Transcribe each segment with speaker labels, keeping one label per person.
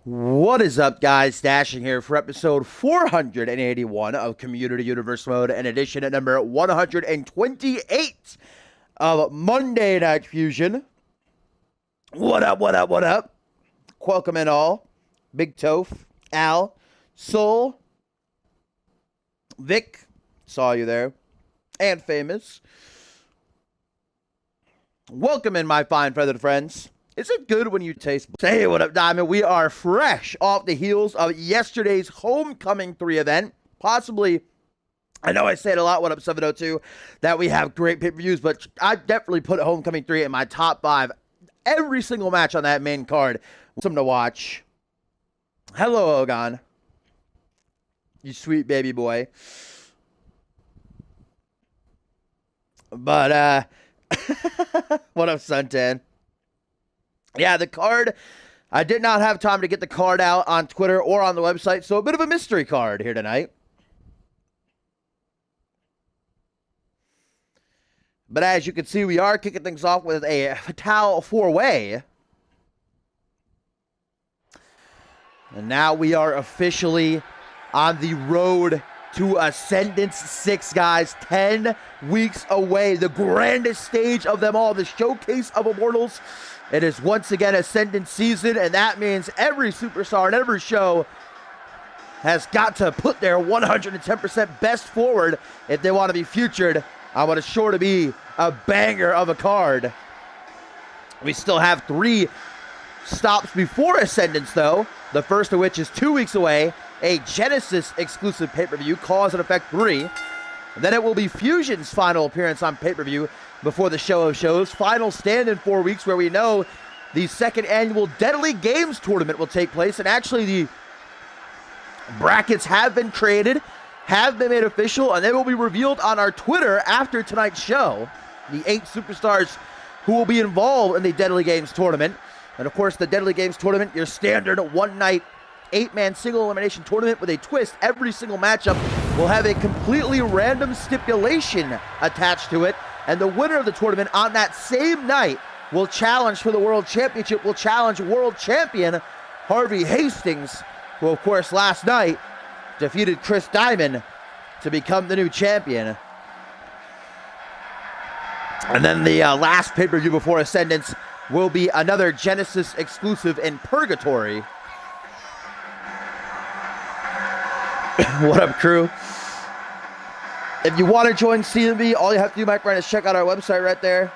Speaker 1: What is up, guys? Dashing here for episode 481 of Community Universe Mode and edition at number 128 of Monday Night Fusion. What up, what up, what up? Welcome in all. Big Toph, Al, Soul, Vic, saw you there, and Famous. Welcome in, my fine feathered friends. Is it good when you taste... Hey, what up, Diamond? We are fresh off the heels of yesterday's Homecoming 3 event. Possibly, I know I say it a lot, what up, 702, that we have great pay-per-views, but I definitely put Homecoming 3 in my top 5. Every single match on that main card. Something to watch. Hello, Ogon. You sweet baby boy. But, what up, Suntan? Yeah, the card, I did not have time to get the card out on Twitter or on the website, so a bit of a mystery card here tonight. But as you can see, we are kicking things off with a Fatal 4-way. And now we are officially on the road to Ascendance 6, guys. 10 weeks away, the grandest stage of them all, the Showcase of Immortals. It is once again Ascendant season, and that means every superstar and every show has got to put their 110% best forward if they want to be featured on what is sure to be a banger of a card. We still have 3 stops before Ascendance, though, the first of which is 2 weeks away, a Genesis exclusive pay-per-view, Cause and Effect 3. Then it will be Fusion's final appearance on pay-per-view before the show of shows. Final stand in 4 weeks, where we know the second annual Deadly Games tournament will take place. And actually, the brackets have been created, have been made official, and they will be revealed on our Twitter after tonight's show. The 8 superstars who will be involved in the Deadly Games tournament. And of course, the Deadly Games tournament, your standard one-night 8-man single elimination tournament with a twist. Every single matchup will have a completely random stipulation attached to it, and the winner of the tournament on that same night will challenge for the World Championship, will challenge World Champion Harvey Hastings, who of course last night defeated Chris Diamond to become the new champion. And then the last pay-per-view before Ascendance will be another Genesis exclusive in Purgatory. What up, crew? If you want to join CMV, all you have to do, my friend, is check out our website right there.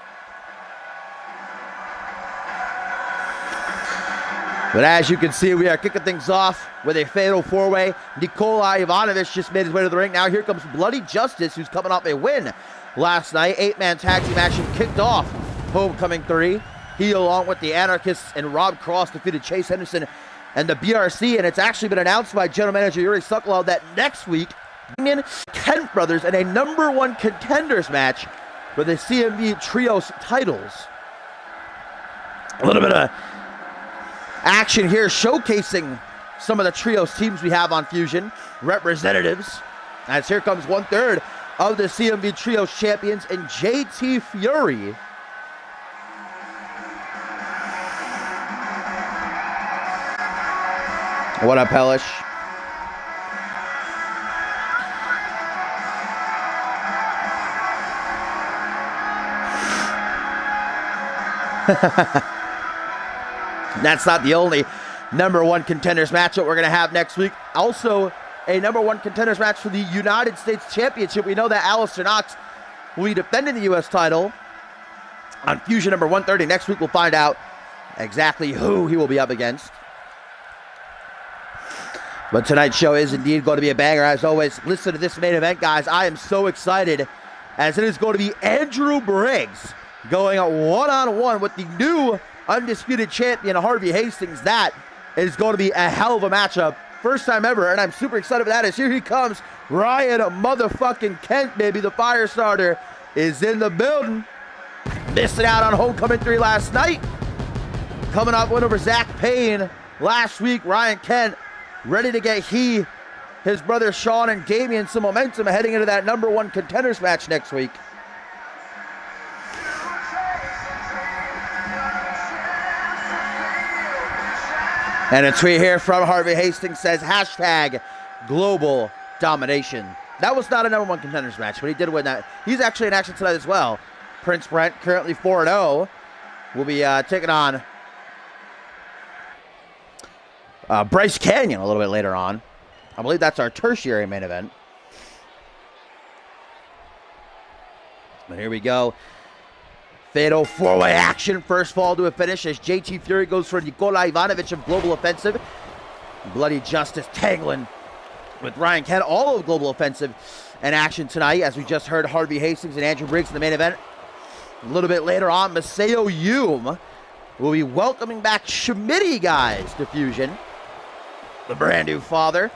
Speaker 1: But as you can see, we are kicking things off with a fatal 4-way. Nikolai Ivanovich just made his way to the ring. Now here comes Bloody Justice, who's coming off a win last night. 8-man tag team action kicked off Homecoming 3. He, along with the Anarchists and Rob Cross, defeated Chase Henderson and the BRC, and it's actually been announced by General Manager Yuri Sokolov that next week, Kent Brothers in a #1 contenders match for the CMV Trios titles. A little bit of action here showcasing some of the Trios teams we have on Fusion, representatives, as here comes 1/3 of the CMV Trios champions in JT Fury. What up, Hellish? That's not the only #1 contenders matchup we're going to have next week. Also, a #1 contenders match for the United States Championship. We know that Alistair Knox will be defending the U.S. title on Fusion number 130. Next week, we'll find out exactly who he will be up against. But tonight's show is indeed going to be a banger. As always, listen to this main event, guys. I am so excited, as it is going to be Andrew Briggs going one-on-one with the new undisputed champion, Harvey Hastings. That is going to be a hell of a matchup. First time ever, and I'm super excited for that, as here he comes. Ryan motherfucking Kent, baby. The fire starter is in the building. Missing out on Homecoming 3 last night. Coming off win over Zach Payne last week. Ryan Kent ready to get his brother Sean and Damian some momentum heading into that #1 contenders match next week. And a tweet here from Harvey Hastings says, hashtag global domination. That was not a number one contenders match, but he did win that. He's actually in action tonight as well. Prince Brent, currently 4-0, will be taking on Bryce Canyon a little bit later on. I believe that's our tertiary main event. But here we go. Fatal four-way action. First fall to a finish as JT Fury goes for Nikola Ivanovic of Global Offensive. Bloody Justice tangling with Ryan Kent. All of Global Offensive in action tonight, as we just heard Harvey Hastings and Andrew Briggs in the main event. A little bit later on, Maseo Hume will be welcoming back Schmitty, guys, to Fusion. The brand new father.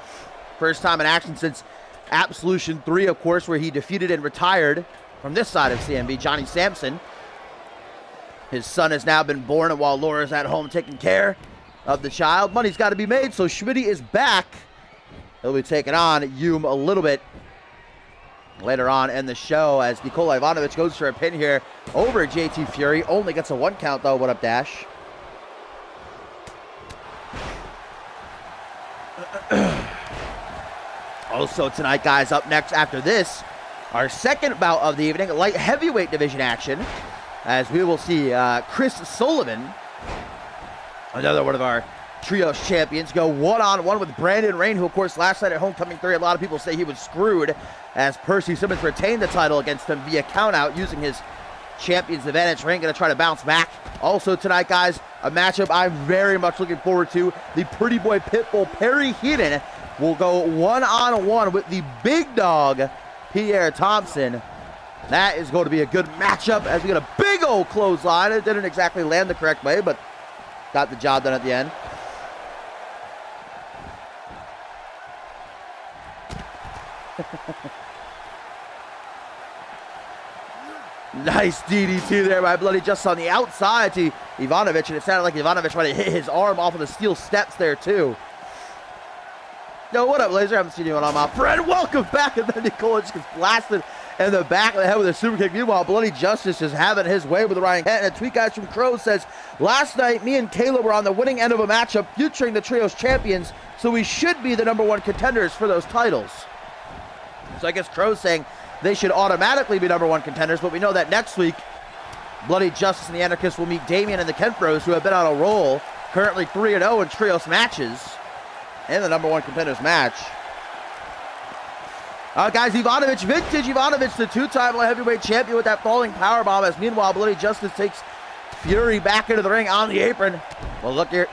Speaker 1: First time in action since Absolution 3, of course, where he defeated and retired from this side of CMV, Johnny Sampson. His son has now been born, and while Laura's at home taking care of the child, money's got to be made, so Schmitty is back. He'll be taking on Hume a little bit later on in the show as Nikola Ivanovic goes for a pin here over JT Fury. Only gets a 1 count, though. What up, Dash? Also tonight, guys, up next after this, our second bout of the evening, light heavyweight division action, as we will see Chris Sullivan, another one of our trios champions, go one-on-one with Brandon Rain, who, of course, last night at Homecoming 3, a lot of people say he was screwed as Percy Simmons retained the title against him via countout using his champion's advantage. Rain going to try to bounce back. Also tonight, guys, a matchup I'm very much looking forward to. The pretty boy Pitbull Perry Heenan will go one-on-one with the big dog Pierre Thompson. That is going to be a good matchup as we get a big old clothesline. It didn't exactly land the correct way, but got the job done at the end. Nice DDT there by Bloody Justice on the outside to Ivanovic, and it sounded like Ivanovic might have hit his arm off of the steel steps there too. Yo, what up, Laser? I haven't seen you in a while, my friend. Welcome back. And then Nikola just gets blasted in the back of the head with a super kick. Meanwhile, Bloody Justice is having his way with Ryan Kent. And a tweet, guys, from Crow says, last night, me and Kayla were on the winning end of a matchup featuring the trios champions, so we should be the #1 contenders for those titles. So I guess Crow's saying they should automatically be #1 contenders, but we know that next week, Bloody Justice and the Anarchists will meet Damian and the Kent Bros, who have been on a roll, currently 3-0 in trios matches. In the #1 contenders match. Guys, Ivanovic, vintage Ivanovic, the 2-time light heavyweight champion with that falling powerbomb, as meanwhile Bloody Justice takes Fury back into the ring on the apron. Well, look here.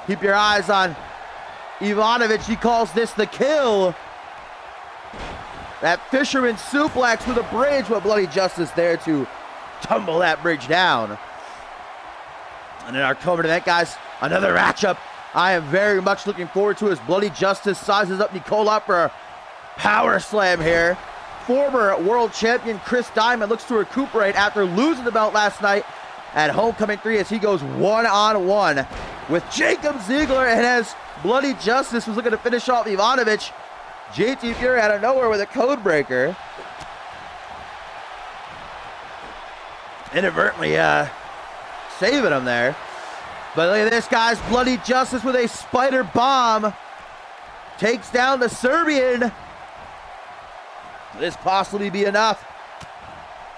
Speaker 1: Keep your eyes on Ivanovic. He calls this the kill. That fisherman suplex with a bridge, but Bloody Justice there to tumble that bridge down. And in our co-main event, guys, another matchup I am very much looking forward to as Bloody Justice sizes up Nikola for a power slam here. Former world champion Chris Diamond looks to recuperate after losing the belt last night at Homecoming 3 as he goes one-on-one with Jacob Ziegler, and as Bloody Justice was looking to finish off Ivanovic, JT Fury out of nowhere with a code breaker. Inadvertently saving him there. But look at this, guys. Bloody Justice with a spider bomb takes down the Serbian. Could this possibly be enough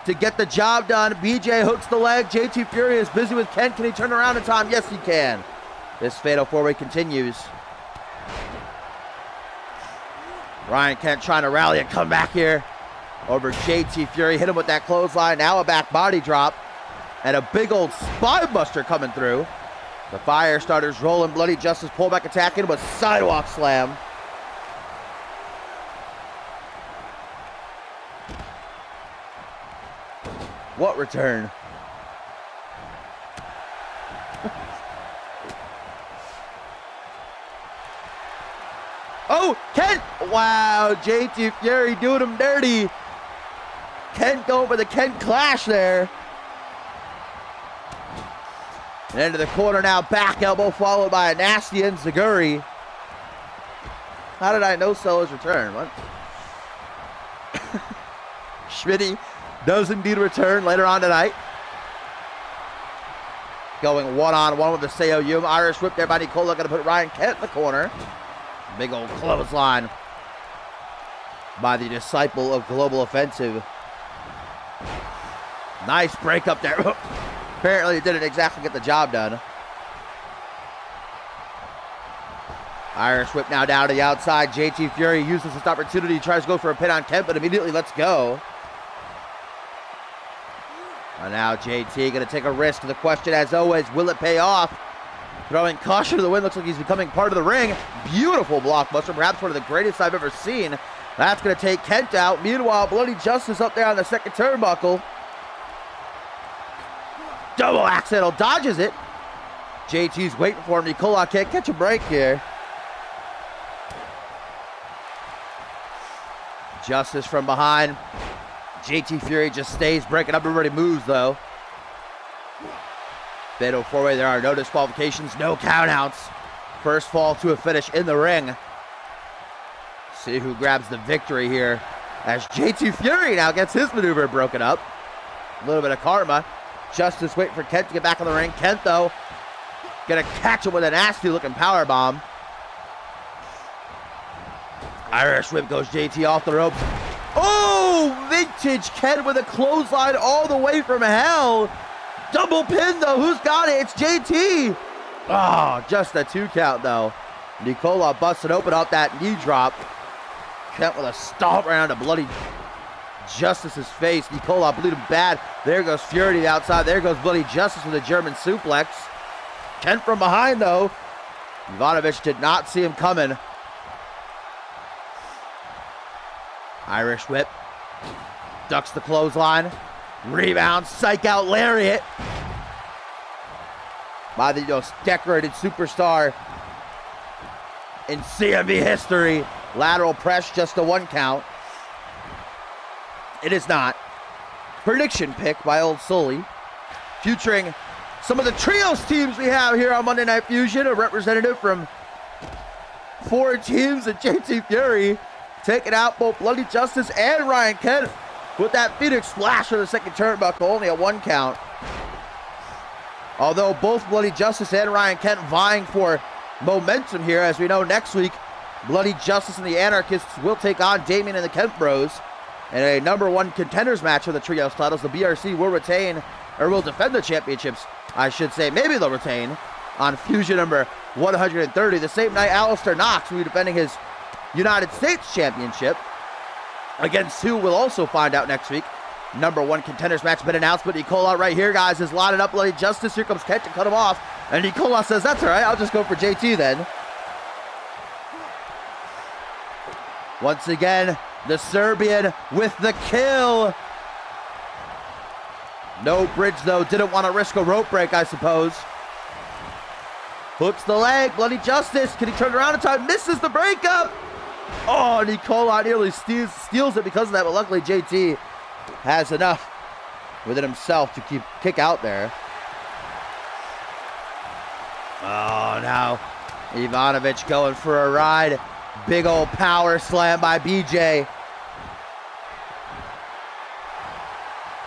Speaker 1: to get the job done? BJ hooks the leg. JT Fury is busy with Kent. Can he turn around in time? Yes, he can. This fatal four-way continues. Ryan Kent trying to rally and come back here over JT Fury. Hit him with that clothesline. Now a back body drop. And a big old spine buster coming through. The fire starters rolling. Bloody Justice pullback attack in with sidewalk slam. What return? Oh, Kent! Wow, JT Fury doing him dirty. Kent going for the Kent clash there. And into the corner now, back elbow followed by a nasty Enziguri. How did I know Solo's return? What? Schmitty does indeed return later on tonight. going one-on-one with the Seo Irish whip there by Nicola, going to put Ryan Kent in the corner. Big old clothesline by the disciple of Global Offensive. Nice break up there. Apparently it didn't exactly get the job done. Irish whip now down to the outside. JT Fury uses this opportunity, tries to go for a pin on Kent, but immediately lets go. And now JT going to take a risk. The question, as always, will it pay off? Throwing caution to the wind. Looks like he's becoming part of the ring. Beautiful blockbuster. Perhaps one of the greatest I've ever seen. That's going to take Kent out. Meanwhile, Bloody Justice up there on the second turnbuckle. Double accidental. Dodges it. JT's waiting for him. Nicola can't catch a break here. Justice from behind. JT Fury just stays, breaking up everybody moves, though. Fatal four-way, there are no disqualifications, no countouts. First fall to a finish in the ring. See who grabs the victory here as JT Fury now gets his maneuver broken up. A little bit of karma. Justice waiting for Kent to get back on the ring. Kent, though, gonna catch him with a nasty-looking powerbomb. Irish whip goes JT off the ropes. Oh, vintage Kent with a clothesline all the way from hell. Double pin, though. Who's got it? It's JT. Oh, just a 2 count, though. Nicola busted open off that knee drop. Kent with a stomp around to Bloody Justice's face. Nicola bleeding bad. There goes Fury to the outside. There goes Bloody Justice with a German suplex. Kent from behind, though. Ivanovic did not see him coming. Irish whip. Ducks the clothesline. Rebound. Psych out lariat. By the most decorated superstar in CMV history. Lateral press, just a 1 count. It is not. Prediction pick by Old Sully. Featuring some of the trios teams we have here on Monday Night Fusion. A representative from 4 teams and JT Fury. Taking out both Bloody Justice and Ryan Kent with that Phoenix Splash for the second turnbuckle, only a 1 count. Although both Bloody Justice and Ryan Kent vying for momentum here, as we know next week, Bloody Justice and the Anarchists will take on Damien and the Kent Bros in a #1 contenders match for the trios titles. The BRC will retain, or will defend the championships, I should say. Maybe they'll retain on Fusion number 130. The same night, Alistair Knox will be defending his United States Championship against who we'll also find out next week. #1 contenders match been announced, but Nicola right here, guys, is lining up Bloody Justice. Here comes Kent to cut him off, and Nicola says, that's all right, I'll just go for JT then. Once again, the Serbian with the kill. No bridge, though. Didn't want to risk a rope break, I suppose. Hooks the leg. Bloody Justice. Can he turn around in time? Misses the breakup. Oh, Nicola nearly steals it because of that, but luckily JT has enough within himself to kick out there. Oh, now Ivanovic going for a ride. Big old power slam by BJ.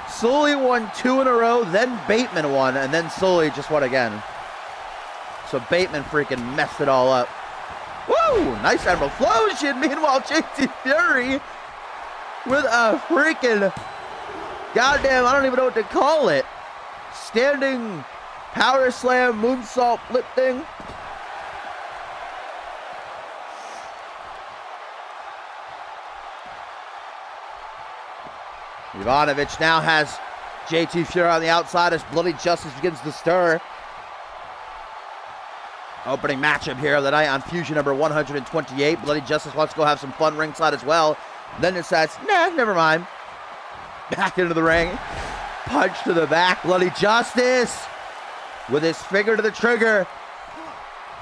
Speaker 1: Sully won 2 in a row, then Bateman won, and then Sully just won again. So Bateman freaking messed it all up. Woo! Nice Emerald Flosion. Meanwhile, JT Fury with a freaking goddamn, I don't even know what to call it. Standing power slam, moonsault flip thing. Ivanovic now has JT Fury on the outside as Bloody Justice begins to stir. Opening matchup here of the night on Fusion number 128. Bloody Justice wants to go have some fun ringside as well. Then decides, nah, never mind. Back into the ring. Punch to the back. Bloody Justice with his finger to the trigger.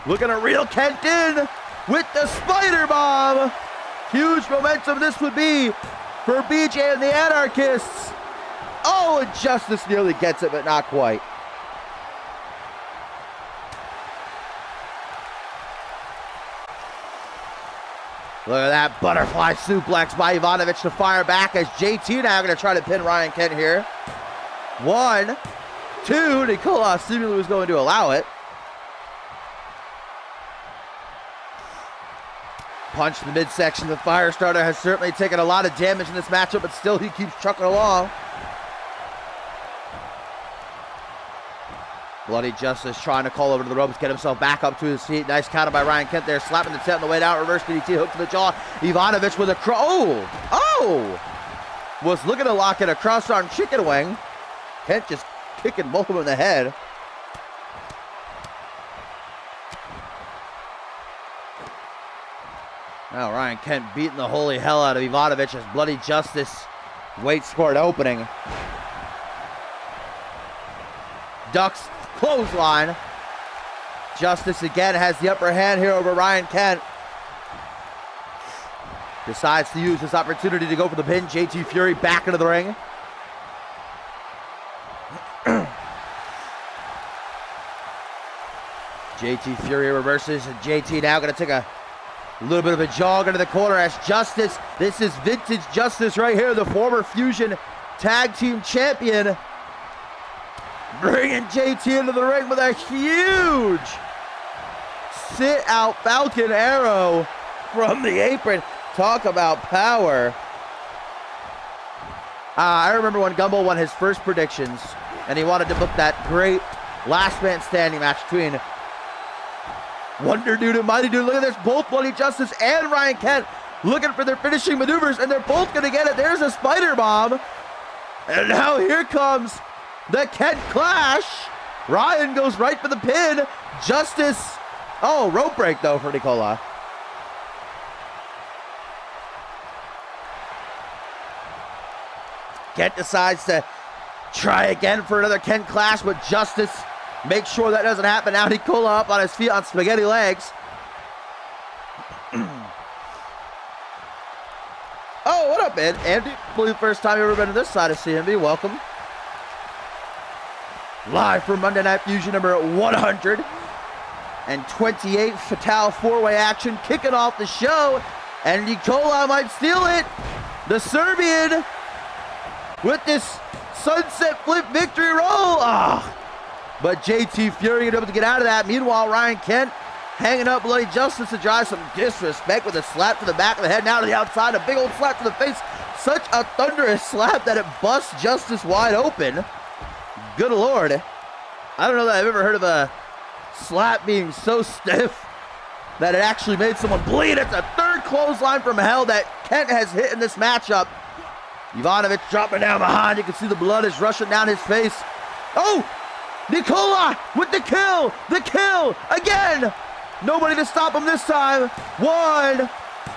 Speaker 1: Looking to reel Kent in with the spider bomb. Huge momentum this would be for BJ and the Anarchists. Oh, and Justice nearly gets it, but not quite. Look at that butterfly suplex by Ivanovic to fire back as JT now going to try to pin Ryan Kent here. 1, 2. Nikola seemingly was going to allow it. Punch to the midsection. The Firestarter has certainly taken a lot of damage in this matchup, but still he keeps trucking along. Bloody Justice trying to call over to the ropes, get himself back up to his feet. Nice counter by Ryan Kent there, slapping the tent on the way down. Reverse DDT, hook to the jaw. Ivanovic with a was looking to lock in a cross-arm chicken wing. Kent just kicking both of them in the head. Now Ryan Kent beating the holy hell out of Ivanovic as Bloody Justice waits for an opening. Ducks clothesline. Justice again has the upper hand here over Ryan Kent. Decides to use this opportunity to go for the pin. JT Fury back into the ring. JT Fury reverses, and JT now going to take a little bit of a jog into the corner as Justice, this is vintage Justice right here, the former Fusion Tag Team Champion, bringing JT into the ring with a huge sit-out Falcon Arrow from the apron. Talk about power. I remember when Gumbel won his first predictions, and he wanted to book that great last man standing match between Wonder Dude and Mighty Dude. Look at this, both Bloody Justice and Ryan Kent looking for their finishing maneuvers, and they're both going to get it. There's a spider bomb. And now here comes the Kent Clash. Ryan goes right for the pin. Justice, rope break though for Nikola. Kent decides to try again for another Kent Clash, but Justice makes sure that doesn't happen. Now Nikola up on his feet on spaghetti legs. What up, man? Andy, the first time you've ever been to this side of CMV. Welcome. Live from Monday Night Fusion number 128. Fatal four-way action kicking off the show. And Nikola might steal it. The Serbian with this sunset flip victory roll. But JT Fury able to get out of that. Meanwhile, Ryan Kent hanging up Bloody Justice to drive some disrespect with a slap to the back of the head. Now to the outside, a big old slap to the face. Such a thunderous slap that it busts Justice wide open. Good Lord. I don't know that I've ever heard of a slap being so stiff that it actually made someone bleed. It's a third clothesline from hell that Kent has hit in this matchup. Ivanovic dropping down behind. You can see the blood is rushing down his face. Nikola with the kill! The kill again! Nobody to stop him this time. 1,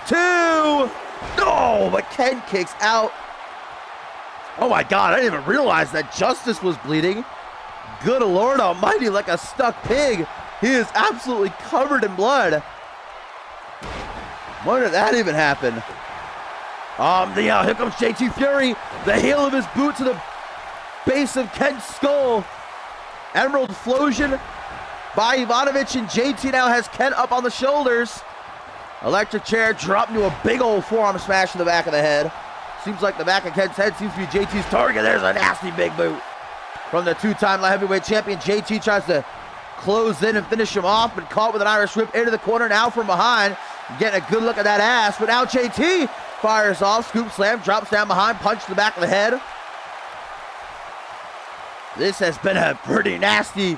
Speaker 1: 2. But Kent kicks out. Oh my God, I didn't even realize that Justice was bleeding. Good Lord almighty, like a stuck pig. He is absolutely covered in blood. When did that even happen? Here comes JT Fury. The heel of his boot to the base of Kent's skull. Emerald Flosion by Ivanovic, and JT now has Kent up on the shoulders. Electric chair dropped into a big old forearm smash to the back of the head. Seems like the back of Kent's head seems to be JT's target. There's a nasty big boot from the two-time light heavyweight champion. JT tries to close in and finish him off, but caught with an Irish whip into the corner now from behind. Getting a good look at that ass, but now JT fires off, scoop slam, drops down behind, punch to the back of the head. This has been a pretty nasty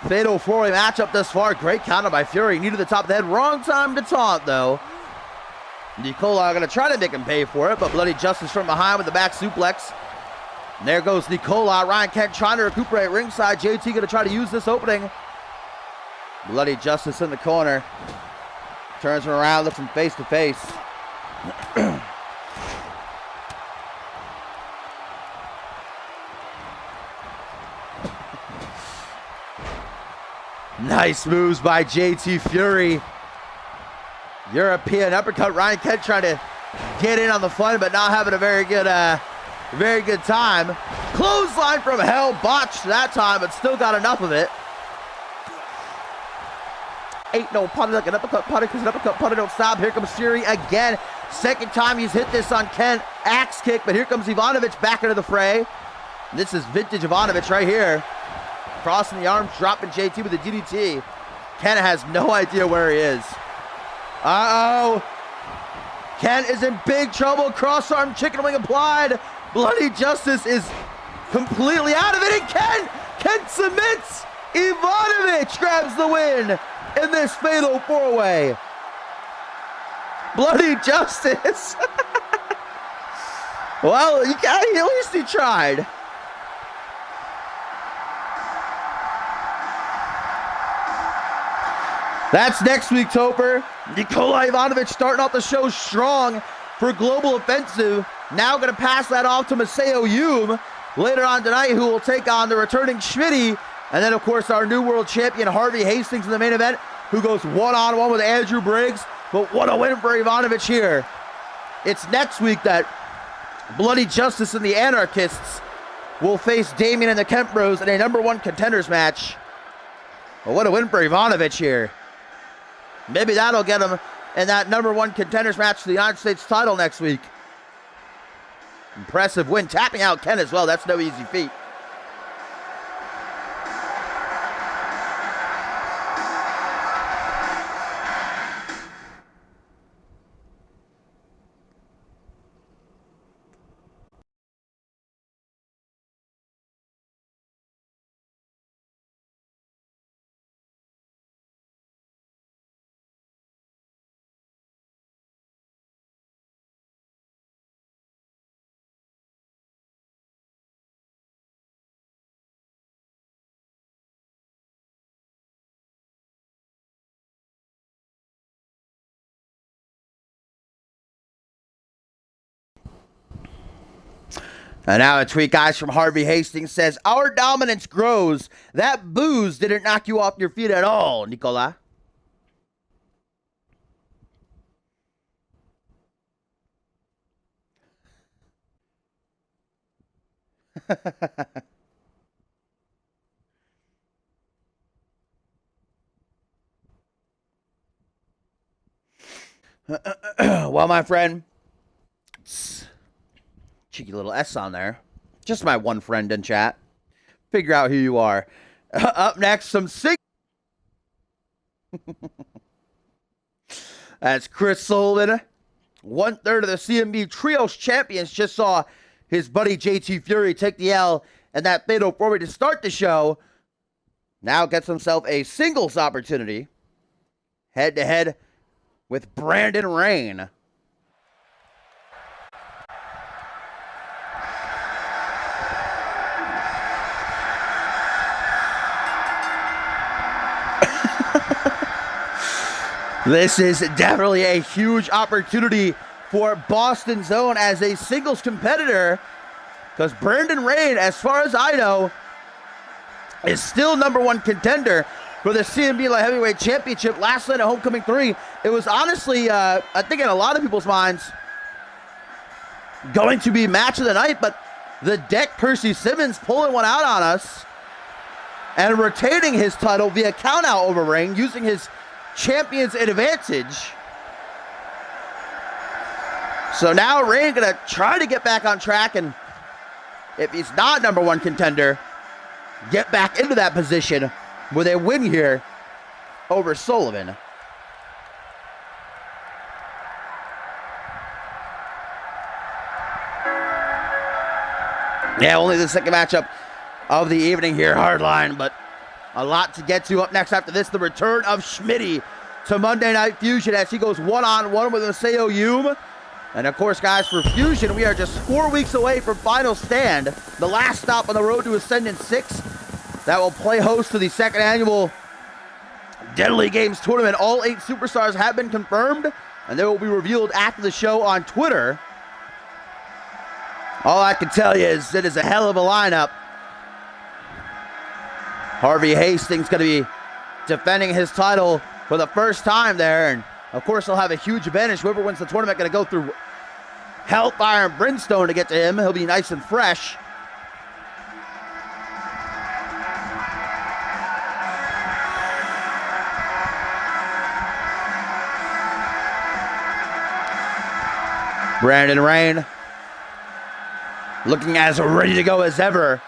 Speaker 1: fatal four-way matchup thus far. Great counter by Fury. Knee to the top of the head. Wrong time to taunt, though. Nikola going to try to make him pay for it, but Bloody Justice from behind with the back suplex. And there goes Nikola. Ryan Kent trying to recuperate ringside. JT going to try to use this opening. Bloody Justice in the corner. Turns him around, looks him face to face. Nice moves by JT Fury. European uppercut. Ryan Kent trying to get in on the fun, but not having a very good time. Clothesline from hell, botched that time, but still got enough of it. Ain't no punny like an uppercut punny, because an uppercut punny don't stop. Here comes Fury again. Second time he's hit this on Kent. Axe kick, but here comes Ivanovic back into the fray. This is vintage Ivanovic right here. crossing the arms, dropping JT with a DDT. Ken has no idea where he is. Uh-oh. Ken is in big trouble. Cross arm chicken wing applied. Bloody Justice is completely out of it. And Ken submits. Ivanovic grabs the win in this fatal four-way. Bloody Justice. Well, at least he tried. That's next week, Topper. Nikola Ivanovic starting off the show strong for Global Offensive. Now going to pass that off to Maseo Yume later on tonight, who will take on the returning Schmitty. And then, of course, our new world champion, Harvey Hastings, in the main event, who goes one-on-one with Andrew Briggs. But what a win for Ivanovic here. It's next week that Bloody Justice and the Anarchists will face Damien and the Kemp Bros in a #1 contenders match. Well, what a win for Ivanovic here. Maybe that'll get him in that #1 contenders match for the United States title next week. Impressive win. Tapping out Ken as well. That's no easy feat. And now a tweet, guys, from Harvey Hastings says, "Our dominance grows. That booze didn't knock you off your feet at all, Nicola." Well, my friend, cheeky little S on there. Just my one friend in chat. Figure out who you are. Up next, some That's Chris Sullivan. 1/3 of the CMV Trios champions just saw his buddy JT Fury take the L and that fatal four-way to start the show. Now gets himself a singles opportunity. Head-to-head with Brandon Rain. This is definitely a huge opportunity for Boston's own as a singles competitor, because Brandon Rain, as far as I know, is still #1 contender for the CMV Light Heavyweight Championship. Last night at Homecoming 3, it was honestly, I think in a lot of people's minds, going to be match of the night, but the Deck Percy Simmons pulling one out on us and retaining his title via countout over Rain, using his champion's advantage. So now Rain gonna try to get back on track, and if he's not #1 contender, get back into that position with a win here over Sullivan. Yeah, only the second matchup of the evening here, Hardline, but a lot to get to. Up next after this, the return of Schmitty to Monday Night Fusion as he goes one-on-one with Maseo Yume. And of course, guys, for Fusion, we are just 4 weeks away from Final Stand, the last stop on the road to Ascendant 6. That will play host to the second annual Deadly Games tournament. All 8 superstars have been confirmed, and they will be revealed after the show on Twitter. All I can tell you is it is a hell of a lineup. Harvey Hastings going to be defending his title for the first time there. And, of course, he'll have a huge advantage. Whoever wins the tournament going to go through Hellfire and Brimstone to get to him. He'll be nice and fresh. Brandon Rain looking as ready to go as ever.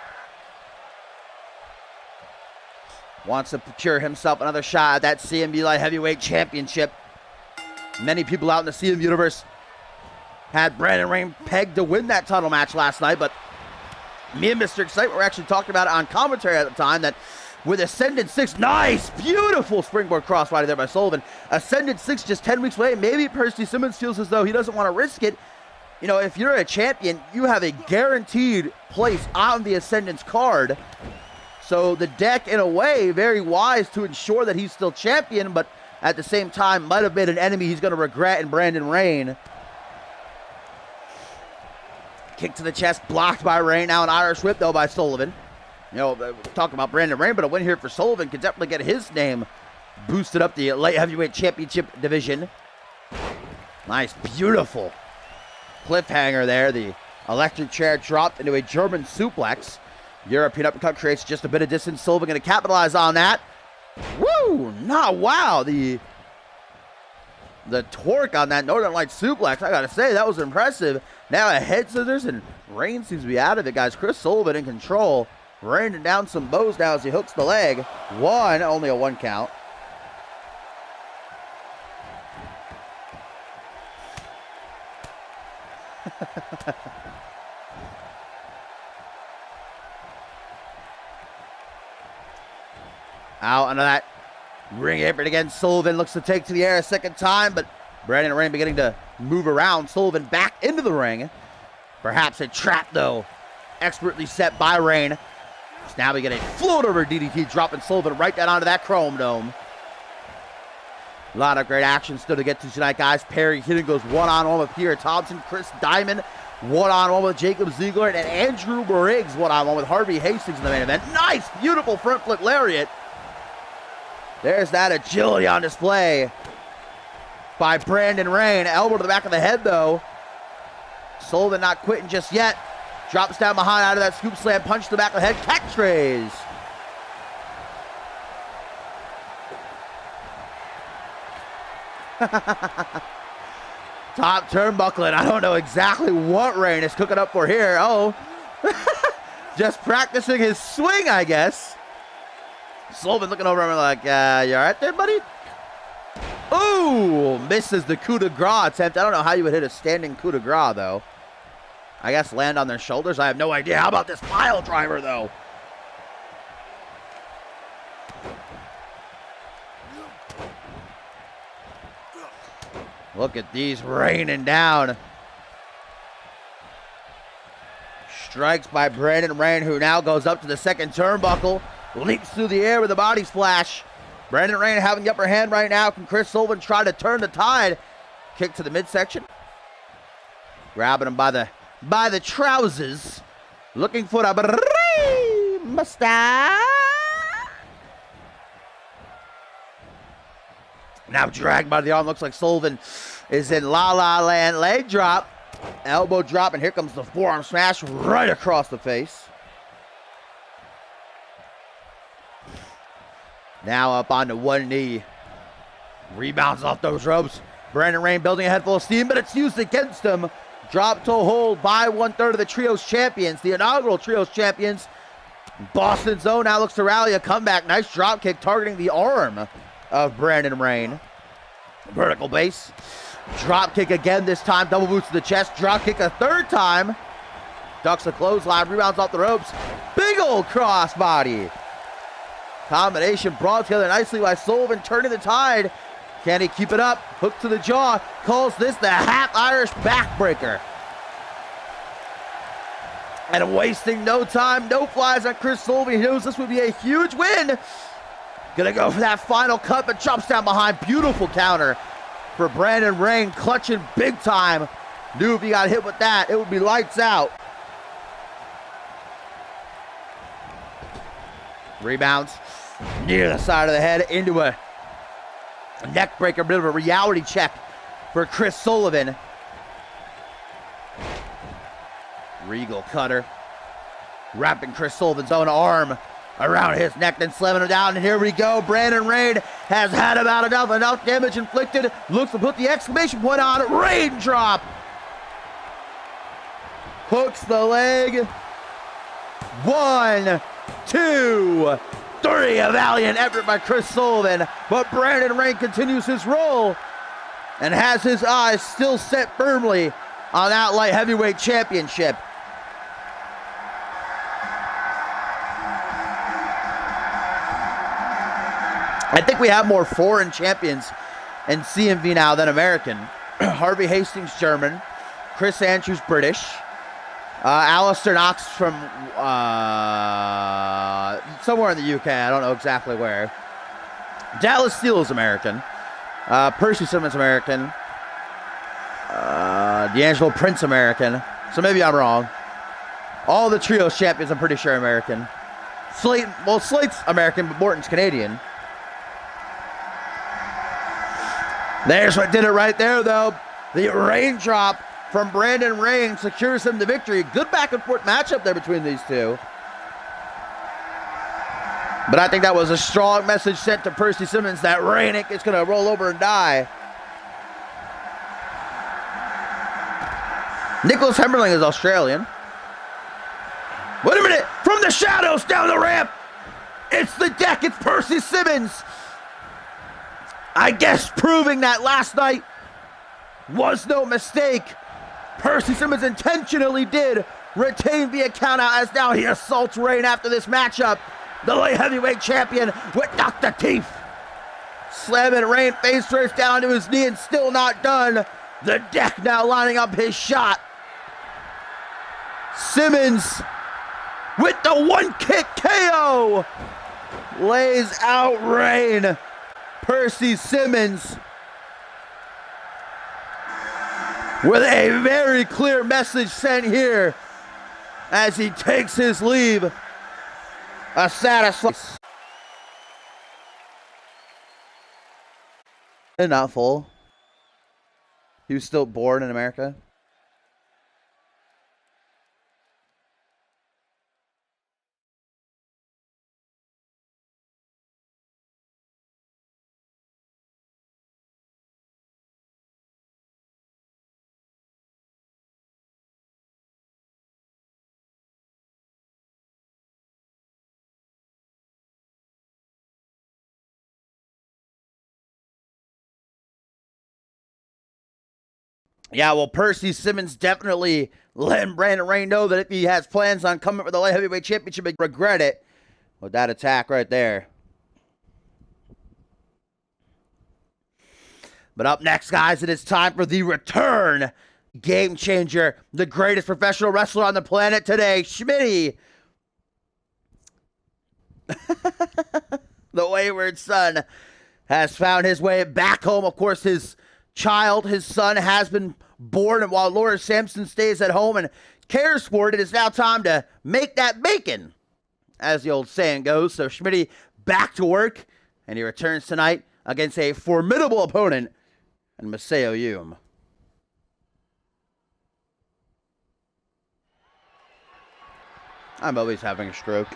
Speaker 1: wants to procure himself another shot at that CMV Light Heavyweight Championship. Many people out in the CMV universe had Brandon Rain pegged to win that title match last night, but me and Mr. Excitement were actually talking about it on commentary at the time that with Ascendant 6, nice, beautiful springboard crossbody there by Sullivan. Ascendant 6 just 10 weeks away. Maybe Percy Simmons feels as though he doesn't want to risk it. You know, if you're a champion, you have a guaranteed place on the Ascendant's card. So the deck, in a way, very wise to ensure that he's still champion, but at the same time, might have made an enemy he's going to regret in Brandon Rain. Kick to the chest, blocked by Rain. Now an Irish whip, though, by Sullivan. You know, we're talking about Brandon Rain, but a win here for Sullivan could definitely get his name boosted up the light heavyweight championship division. Nice, beautiful cliffhanger there. The electric chair dropped into a German suplex. European uppercut creates just a bit of distance. Sullivan going to capitalize on that. Woo! Wow. The torque on that Northern Light suplex, I got to say, that was impressive. Now a head scissors, and Rain seems to be out of it, guys. Chris Sullivan in control. Raining down some bows now as he hooks the leg. Only a 1 count. Out under that ring apron again. Sullivan looks to take to the air a second time, but Brandon Rain beginning to move around. Sullivan back into the ring. Perhaps a trap, though, expertly set by Rain. So now we get a float over DDT, dropping Sullivan right down onto that Chrome Dome. A lot of great action still to get to tonight, guys. Perry Hidden goes one-on-one with Pierre Thompson. Chris Diamond one-on-one with Jacob Ziegler. And Andrew Briggs one-on-one with Harvey Hastings in the main event. Nice, beautiful front flip lariat. There's that agility on display by Brandon Rain. Elbow to the back of the head, though. Sullivan not quitting just yet. Drops down behind out of that scoop slam. Punch to the back of the head. Catchphrase. Top turnbuckle, and I don't know exactly what Rain is cooking up for here. Oh, just practicing his swing, I guess. Sullivan looking over him like, you all right there, buddy? Ooh, misses the coup de grace attempt. I don't know how you would hit a standing coup de grace, though. I guess land on their shoulders. I have no idea. How about this pile driver, though? Look at these raining down. Strikes by Brandon Rain, who now goes up to the second turnbuckle. Leaps through the air with a body splash. Brandon Rain having the upper hand right now. Can Chris Sullivan try to turn the tide? Kick to the midsection. Grabbing him by the trousers. Looking for a mustache. Now dragged by the arm. Looks like Sullivan is in La La Land. Leg drop. Elbow drop. And here comes the forearm smash right across the face. Now up onto one knee. Rebounds off those ropes. Brandon Rain building a head full of steam, but it's used against him. Drop toe hold by 1/3 of the Trios champions. The inaugural Trios champions. Boston's own now looks to rally a comeback. Nice drop kick targeting the arm of Brandon Rain. Vertical base. Drop kick again this time. Double boots to the chest. Drop kick a third time. Ducks a clothesline. Rebounds off the ropes. Big old crossbody. Combination brought together nicely by Sullivan, turning the tide. Can he keep it up? Hook to the jaw. Calls this the half Irish backbreaker. And wasting no time, no flies on Chris Sullivan. He knows this would be a huge win. Gonna go for that final cut, but jumps down behind. Beautiful counter for Brandon Rain, clutching big time. Knew if he got hit with that, it would be lights out. Rebounds near the side of the head into a neck breaker, bit of a reality check for Chris Sullivan. Regal cutter, wrapping Chris Sullivan's own arm around his neck, then slamming him down, and here we go. Brandon Rain has had about enough damage inflicted. Looks to put the exclamation point on. Raindrop. Hooks the leg. 1, 2, victory. A valiant effort by Chris Sullivan, but Brandon Rain continues his role and has his eyes still set firmly on that light heavyweight championship. I think we have more foreign champions in CMV now than American. Harvey Hastings, German. Chris Andrews, British. Alistair Knox from somewhere in the UK. I don't know exactly where. Dallas Steele is American. Percy Simmons, American. D'Angelo Prince, American. So maybe I'm wrong. All the trios champions, I'm pretty sure, American. Slate's American, but Morton's Canadian. There's what did it right there, though. The raindrop from Brandon Rain secures him the victory. Good back and forth matchup there between these two. But I think that was a strong message sent to Percy Simmons that Rain is going to roll over and die. Nicholas Hemmerling is Australian. Wait a minute! From the shadows down the ramp! It's the Deck, it's Percy Simmons! I guess proving that last night was no mistake. Percy Simmons intentionally did retain via countout as now he assaults Rain after this matchup. The light heavyweight champion with Dr. Teeth. Slamming Rain face first down to his knee and still not done. The Deck now lining up his shot. Simmons with the one kick KO. Lays out Rain. Percy Simmons with a very clear message sent here as he takes his leave. A satisfied. Not full. He was still born in America. Yeah, well, Percy Simmons definitely letting Brandon Rain know that if he has plans on coming for the light heavyweight championship, he'd regret it with that attack right there. But up next, guys, it is time for the return game changer, the greatest professional wrestler on the planet today, Schmitty. The wayward son has found his way back home. Of course, his son, has been born, and while Laura Sampson stays at home and cares for it, it is now time to make that bacon, as the old saying goes. So Schmitty back to work, and he returns tonight against a formidable opponent in Maseo Hume. I'm always having a stroke.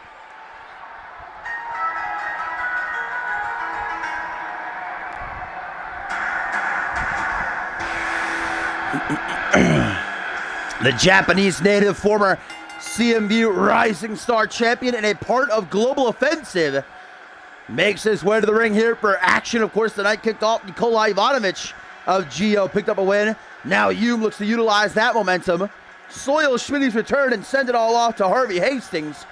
Speaker 1: The Japanese native, former CMV Rising Star champion and a part of Global Offensive, makes his way to the ring here for action. Of course, the night kicked off. Nikola Ivanovic of Geo picked up a win. Now Hume looks to utilize that momentum, soil Schmitty's return, and send it all off to Harvey Hastings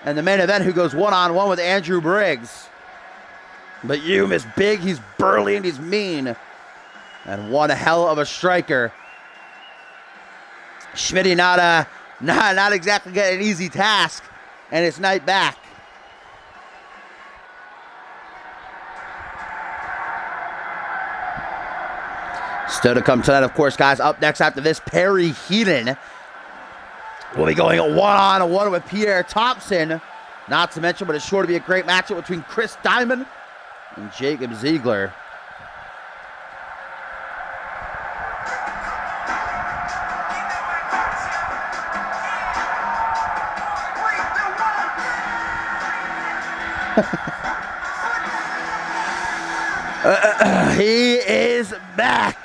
Speaker 1: and the main event, who goes one-on-one with Andrew Briggs. But Hume is big, he's burly, and he's mean, and one hell of a striker. Schmitty not exactly getting an easy task, and it's night back. Still to come tonight, of course, guys. Up next after this, Perry Heaton will be going one-on-one with Pierre Thompson. Not to mention, but it's sure to be a great matchup between Chris Diamond and Jacob Ziegler. He is back.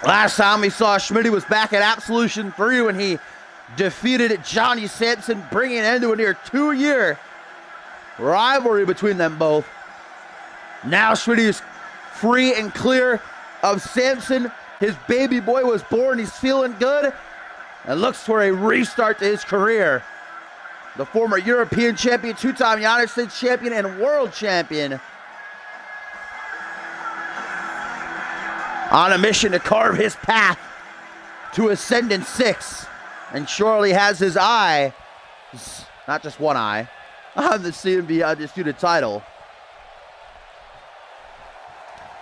Speaker 1: Last time we saw Schmitty was back at Absolution 3 when he defeated Johnny Sampson, bringing an end to a near 2-year rivalry between them both. Now Schmidt is free and clear of Samson. His baby boy was born. He's feeling good and looks for a restart to his career. The former European champion, two-time United States champion, and world champion, on a mission to carve his path to Ascendant 6, and surely has his eye, not just one eye, on the CMV Undisputed title.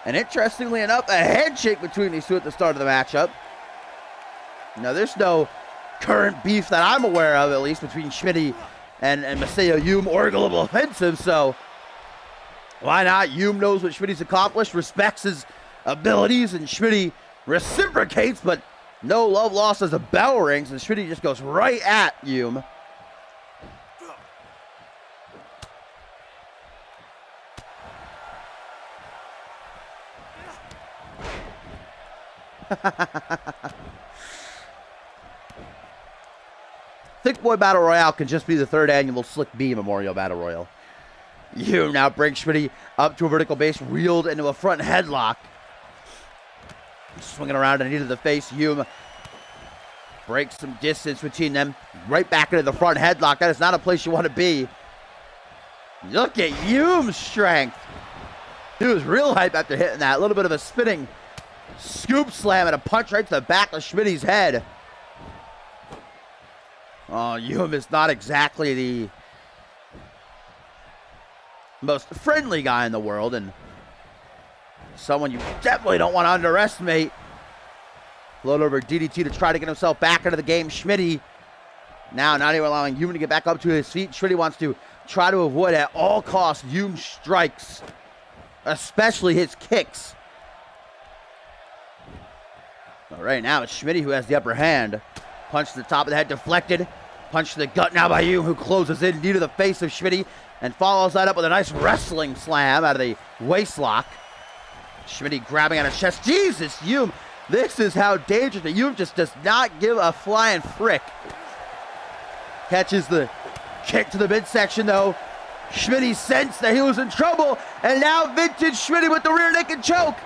Speaker 1: And interestingly enough, a handshake between these two at the start of the matchup. Now, there's no current beef that I'm aware of, at least, between Schmidt and Masao Yume or Global Offensive, so why not? Yume knows what Schmidt's accomplished, respects his abilities, and Schmidt reciprocates, but no love lost as the bell rings, and Schmidt just goes right at Yume. Thick Boy Battle Royale can just be the third annual Slick B Memorial Battle Royal. Yume now brings Schmidt up to a vertical base, reeled into a front headlock. Swinging around and knee to the face, Yume breaks some distance between them. Right back into the front headlock. That is not a place you want to be. Look at Yume's strength. He was real hype after hitting that. A little bit of a spinning scoop slam and a punch right to the back of Schmidt's head. Oh, Yume is not exactly the most friendly guy in the world, and someone you definitely don't want to underestimate. Float over DDT to try to get himself back into the game. Schmidt now not even allowing Yume to get back up to his feet. Schmidt wants to try to avoid at all costs Yume strikes, especially his kicks. But right now it's Schmidt who has the upper hand. Punch to the top of the head deflected. Punch to the gut now by Yume, who closes in, knee to the face of Schmidt and follows that up with a nice wrestling slam out of the waist lock. Schmidt grabbing at his chest. Jesus, Yume, this is how dangerous. Yume just does not give a flying frick. Catches the kick to the midsection though. Schmidt sensed that he was in trouble, and now vintage Schmidt with the rear naked choke.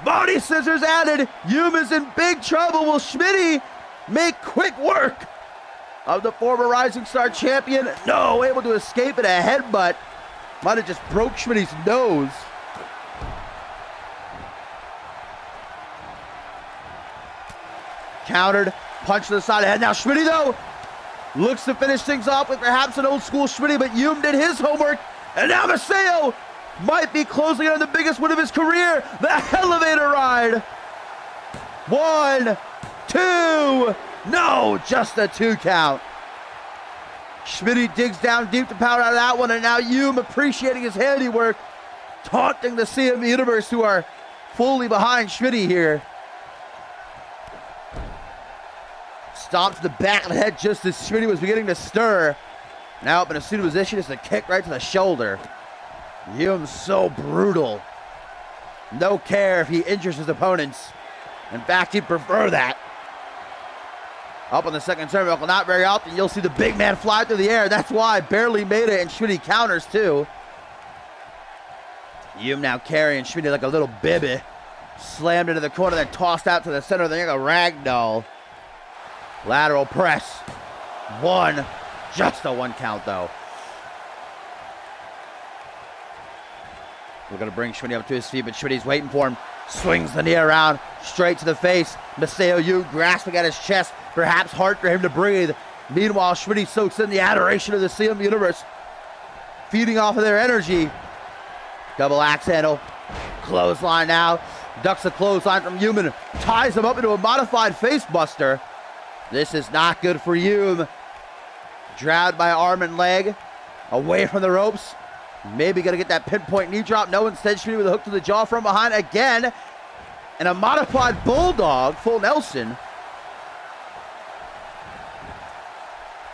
Speaker 1: Body scissors added. Yume is in big trouble. Will Schmidt make quick work of the former Rising Star champion? No, able to escape in a headbutt. Might have just broke Schmidt's nose. Countered, punch to the side of the head. Now Schmidt though looks to finish things off with perhaps an old school Schmidt, but Yume did his homework, and now Masao might be closing on the biggest win of his career, the elevator ride. 1, 2, no, just a 2 count. Schmidt digs down deep to power out of that one, and now Yume appreciating his handiwork, taunting the CMV Universe, who are fully behind Schmidt here. Stomps the back of the head just as Schmidt was beginning to stir. Now up in a suited position, it's a kick right to the shoulder. Yume's so brutal. No care if he injures his opponents. In fact, he'd prefer that. Up on the second turnbuckle, not very often you'll see the big man fly through the air. That's why barely made it, and Schmidt counters too. Yume now carrying Schmidt like a little bibby. Slammed into the corner, then tossed out to the center of the ring, a ragdoll. Lateral press. 1. Just a 1 count though. We're going to bring Schmidt up to his feet, but Schmidt's waiting for him. Swings the knee around, straight to the face. Masao Yume grasping at his chest, perhaps hard for him to breathe. Meanwhile, Schmidt soaks in the adoration of the CM Universe, feeding off of their energy. Double axe handle, clothesline now. Ducks a clothesline from Yume and ties him up into a modified face buster. This is not good for Yume. Dragged by arm and leg, away from the ropes. Maybe gonna get that pinpoint knee drop. No, instead Schmidt with a hook to the jaw from behind again. And a modified bulldog, full Nelson.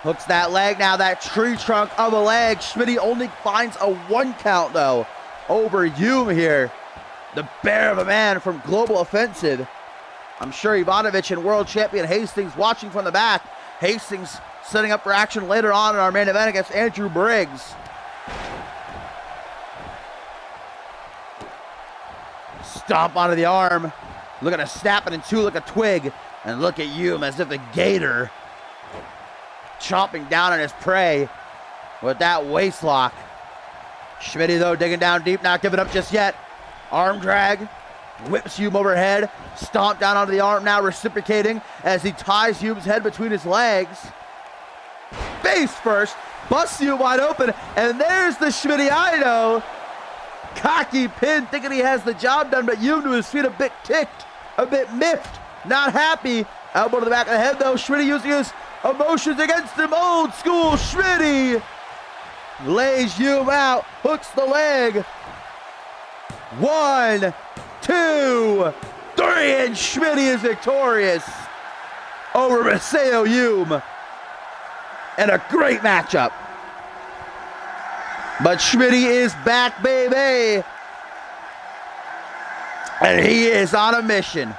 Speaker 1: Hooks that leg now, that tree trunk of a leg. Schmidt only finds a 1 count though over Yume here. The bear of a man from Global Offensive. I'm sure Ivanovic and world champion Hastings watching from the back. Hastings setting up for action later on in our main event against Andrew Briggs. Stomp onto the arm. Looking to snap it in two like a twig. And look at Hume as if a gator chomping down on his prey with that waist lock. Schmitty, though, digging down deep, not giving up just yet. Arm drag, whips Hume overhead, stomp down onto the arm now, reciprocating as he ties Hume's head between his legs. Face first, busts Hume wide open, and there's the Schmitty I know. Cocky pin, thinking he has the job done, but Hume to his feet, a bit kicked, a bit miffed, not happy. Elbow to the back of the head, though. Schmitty using his emotions against him. Old school Schmitty lays Hume out, hooks the leg. 1, 2, 3, and Schmitty is victorious over Maseo Hume. And a great matchup. But Schmitty is back, baby. And he is on a mission.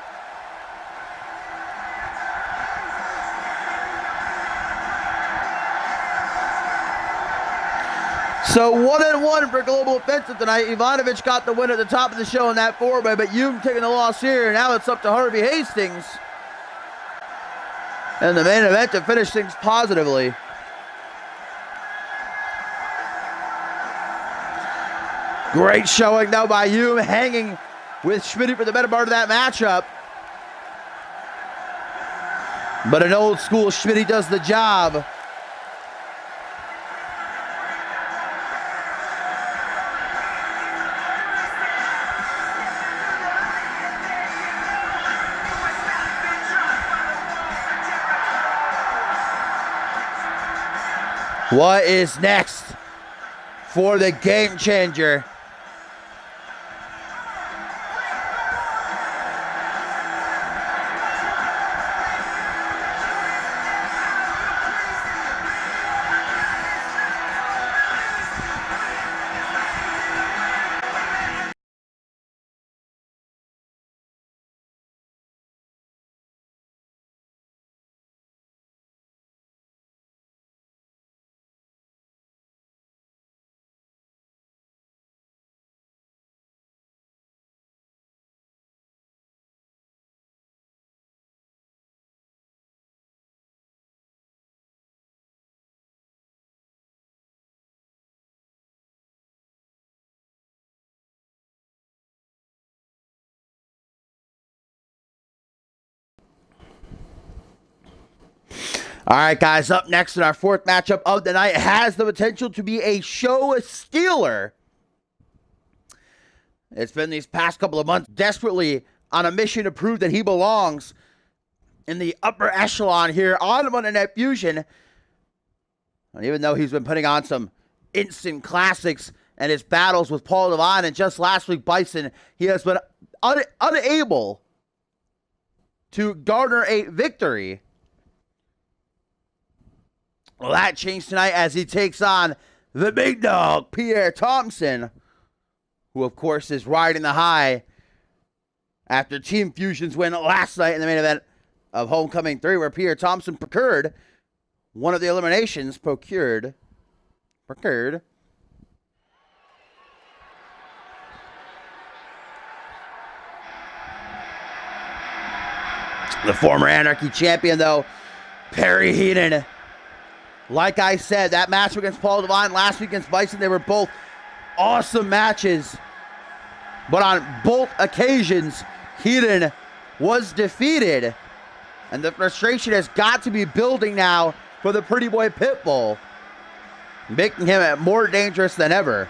Speaker 1: So 1-1 for Global Offensive tonight. Ivanovic got the win at the top of the show in that four-way, but Hume taking the loss here. Now it's up to Harvey Hastings. And the main event to finish things positively. Great showing though by Hume, hanging with Schmitty for the better part of that matchup. But an old school Schmitty does the job. What is next for the game changer? All right, guys, up next in our fourth matchup of the night has the potential to be a show stealer. It's been these past couple of months desperately on a mission to prove that he belongs in the upper echelon here on Monday Night Fusion. And even though he's been putting on some instant classics and his battles with Paul Devine and just last week Bison, he has been unable to garner a victory. Well, that changed tonight as he takes on the big dog, Pierre Thompson, who, of course, is riding the high after Team Fusion's win last night in the main event of Homecoming 3, where Pierre Thompson procured one of the eliminations. Procured. The former Anarchy champion, though, Perry Heenan. Like I said, that match against Paul Devine, last week against Bison, they were both awesome matches. But on both occasions, Heenan was defeated. And the frustration has got to be building now for the Pretty Boy Pitbull, making him more dangerous than ever.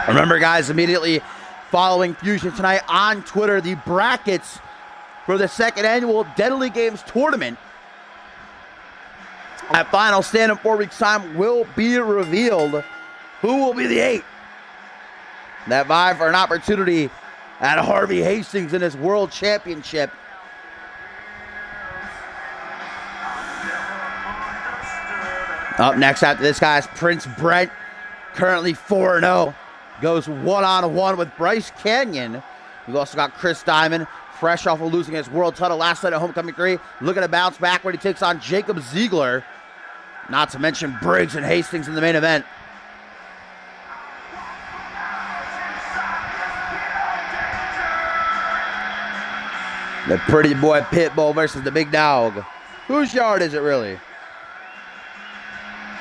Speaker 1: Remember, guys, immediately following Fusion tonight on Twitter, the brackets for the second annual Deadly Games tournament at Final Stand in 4 weeks' time will be revealed. Who will be the 8 that vie for an opportunity at Harvey Hastings in his World Championship? Up next after this, guys, Prince Brent, currently 4-0. goes one-on-one with Bryce Canyon. We've also got Chris Diamond, fresh off of losing his world title last night at Homecoming 3. Looking to bounce back when he takes on Jacob Ziegler. Not to mention Briggs and Hastings in the main event. The pretty boy Pitbull versus the big dog. Whose yard is it really?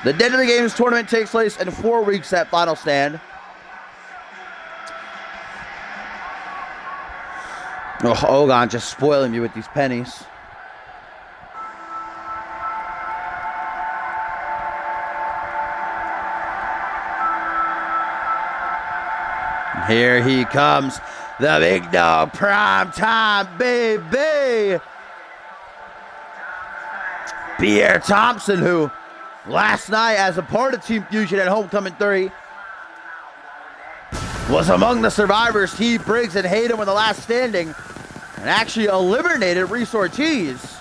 Speaker 1: The Deadly Games tournament takes place in 4 weeks at Final Stand. Oh, Ogon just spoiling me with these pennies. Here he comes, the big dog, prime time, baby. Pierre Thompson, who last night as a part of Team Fusion at Homecoming 3 was among the survivors. He, Briggs, and Hayden were the last standing and actually eliminated Reese Ortiz.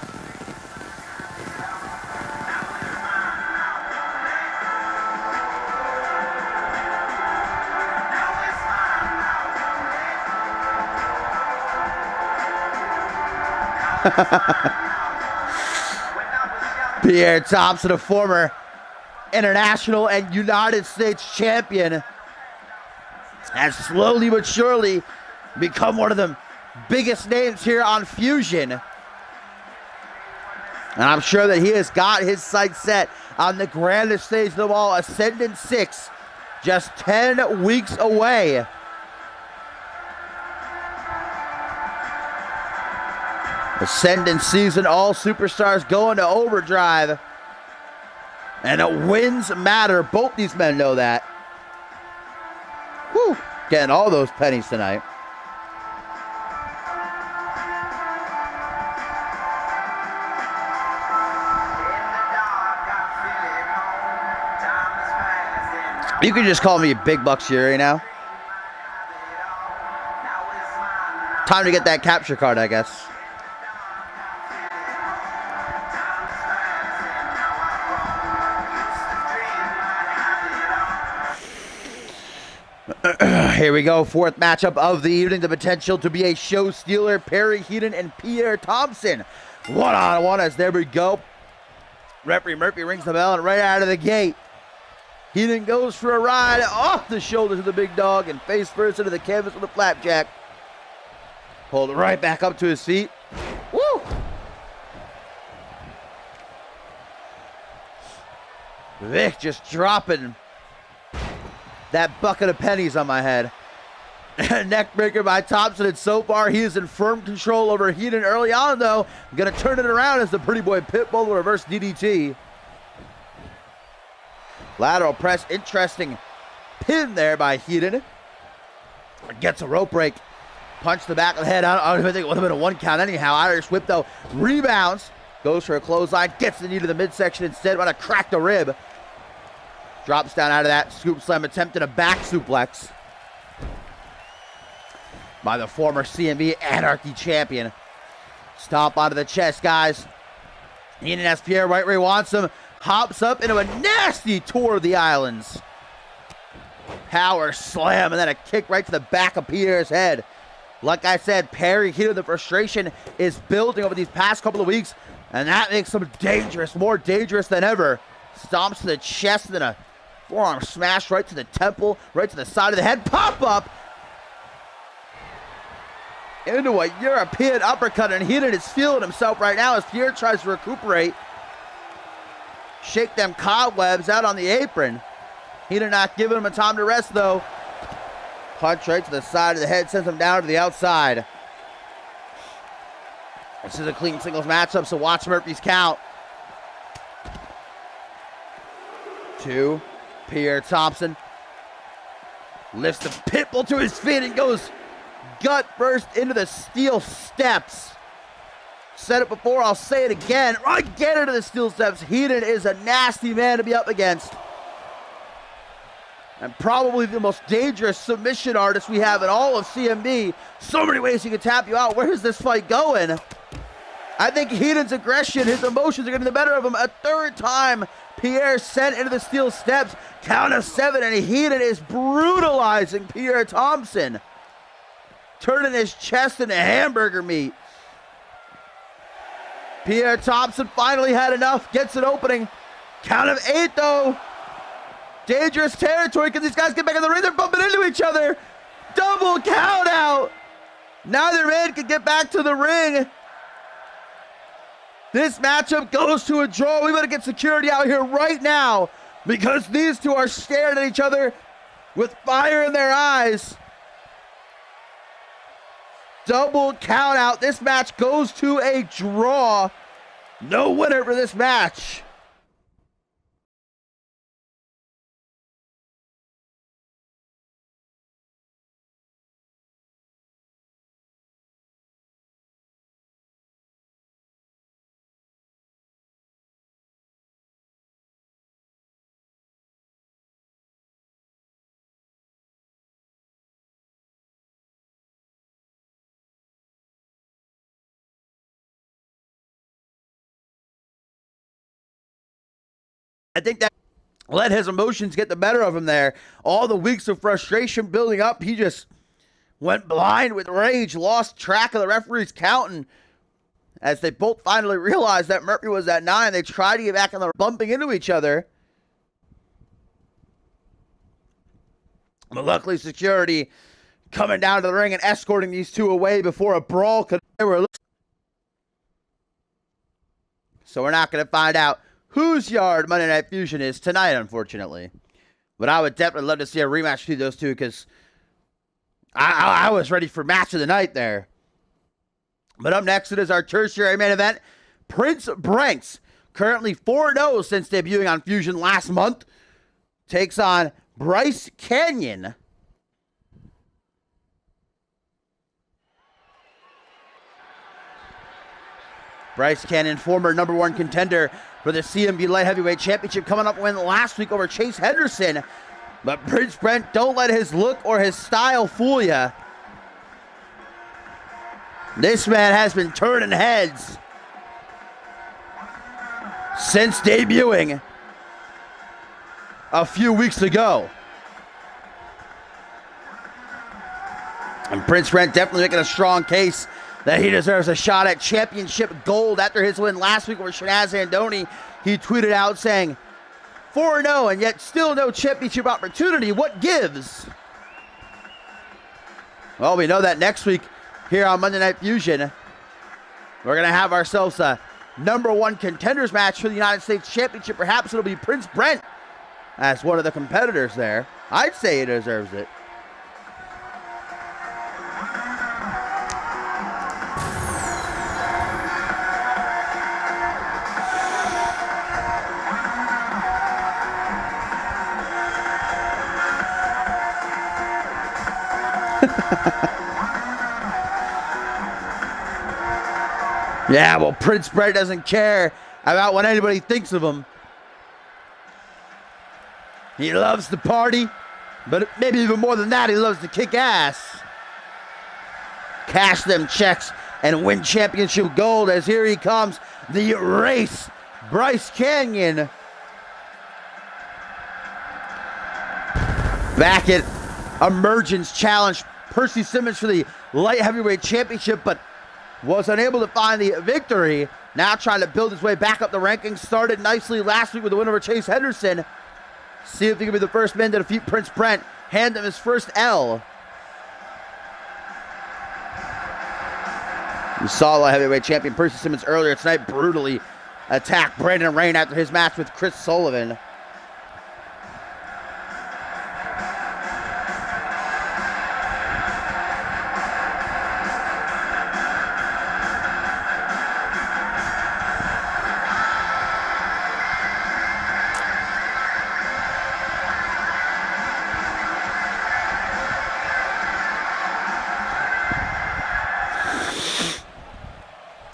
Speaker 1: Pierre Thompson, a former international and United States champion, has slowly but surely become one of the biggest names here on Fusion. And I'm sure that he has got his sights set on the grandest stage of them all, Ascendant 6, just 10 weeks away. Ascendant season, all superstars going to overdrive. And the wins matter. Both these men know that. Whew, getting all those pennies tonight. You can just call me Big Bucks Fury now. Time to get that capture card, I guess. Here we go, 4th matchup of the evening. The potential to be a show stealer. Perry Heaton and Pierre Thompson. One-on-one as there we go. Referee Murphy rings the bell and right out of the gate, Heaton goes for a ride off the shoulders of the big dog and face first into the canvas with a flapjack. Pulled right back up to his feet. Woo! Vic just dropping that bucket of pennies on my head. Neckbreaker by Thompson, and so far he is in firm control over Heaton early on, though. Gonna turn it around as the pretty boy Pitbull reverse DDT. Lateral press, interesting pin there by Heaton. Gets a rope break. Punch to the back of the head. I don't even think it would have been a 1 count anyhow. Irish whip, though. Rebounds. Goes for a clothesline. Gets the knee to the midsection instead. About to crack the rib. Drops down out of that scoop slam, attempting a back suplex by the former CMV Anarchy champion. Stomp onto the chest, guys. Heaton has Pierre right where he wants him. Hops up into a nasty tour of the islands. Power slam, and then a kick right to the back of Pierre's head. Like I said, Perry Heaton, the frustration is building over these past couple of weeks, and that makes him dangerous, more dangerous than ever. Stomps to the chest, and then a forearm smash right to the temple, right to the side of the head. Pop up into a European uppercut, and Heaton is feeling himself right now as Pierre tries to recuperate. Shake them cobwebs out on the apron. Heaton not giving him a time to rest, though. Punch right to the side of the head, sends him down to the outside. This is a clean singles matchup, so watch Murphy's count. 2. Pierre Thompson lifts the Pitbull to his feet and goes gut first into the steel steps. Said it before, I'll say it again. Right, get into the steel steps. Heaton is a nasty man to be up against. And probably the most dangerous submission artist we have in all of CMV. So many ways he can tap you out. Where is this fight going? I think Heaton's aggression, his emotions are getting the better of him. A 3rd time Pierre sent into the steel steps. Count of 7, and Heenan is brutalizing Pierre Thompson, turning his chest into hamburger meat. Pierre Thompson finally had enough, gets an opening. Count of 8, though. Dangerous territory. Can these guys get back in the ring? They're bumping into each other. Double count out. Neither man can get back to the ring. This matchup goes to a draw. We better get security out here right now, because these two are staring at each other with fire in their eyes. Double count out. This match goes to a draw. No winner for this match. I think that let his emotions get the better of him there. All the weeks of frustration building up, he just went blind with rage, lost track of the referee's counting. As they both finally realized that Murphy was at 9, they tried to get back and they're bumping into each other. But luckily, security coming down to the ring and escorting these two away before a brawl could. So we're not going to find out whose yard Monday Night Fusion is tonight, unfortunately. But I would definitely love to see a rematch between those two, because I was ready for match of the night there. But up next, it is our tertiary main event. Prince Brent, currently 4-0 since debuting on Fusion last month, takes on Bryce Canyon. Bryce Canyon, former #1 contender for the CMV Light Heavyweight Championship, coming up win last week over Chase Henderson. But Prince Brent, don't let his look or his style fool you. This man has been turning heads since debuting a few weeks ago. And Prince Brent definitely making a strong case that he deserves a shot at championship gold after his win last week over Shanaz Andoni. He tweeted out saying, 4-0 and yet still no championship opportunity. What gives? Well, we know that next week here on Monday Night Fusion, we're going to have ourselves a #1 contenders match for the United States Championship. Perhaps it'll be Prince Brent as one of the competitors there. I'd say he deserves it. Yeah, well, Prince Brent doesn't care about what anybody thinks of him. He loves to party, but maybe even more than that, he loves to kick ass. Cash them checks and win championship gold, as here he comes, the race, Bryce Canyon. Back at Emergence Challenge, Percy Simmons for the Light Heavyweight Championship, but was unable to find the victory. Now trying to build his way back up the rankings. Started nicely last week with the win over Chase Henderson. See if he can be the first man to defeat Prince Brent. Hand him his first L. We saw Light Heavyweight Champion Percy Simmons earlier tonight brutally attack Brandon Rain after his match with Chris Sullivan.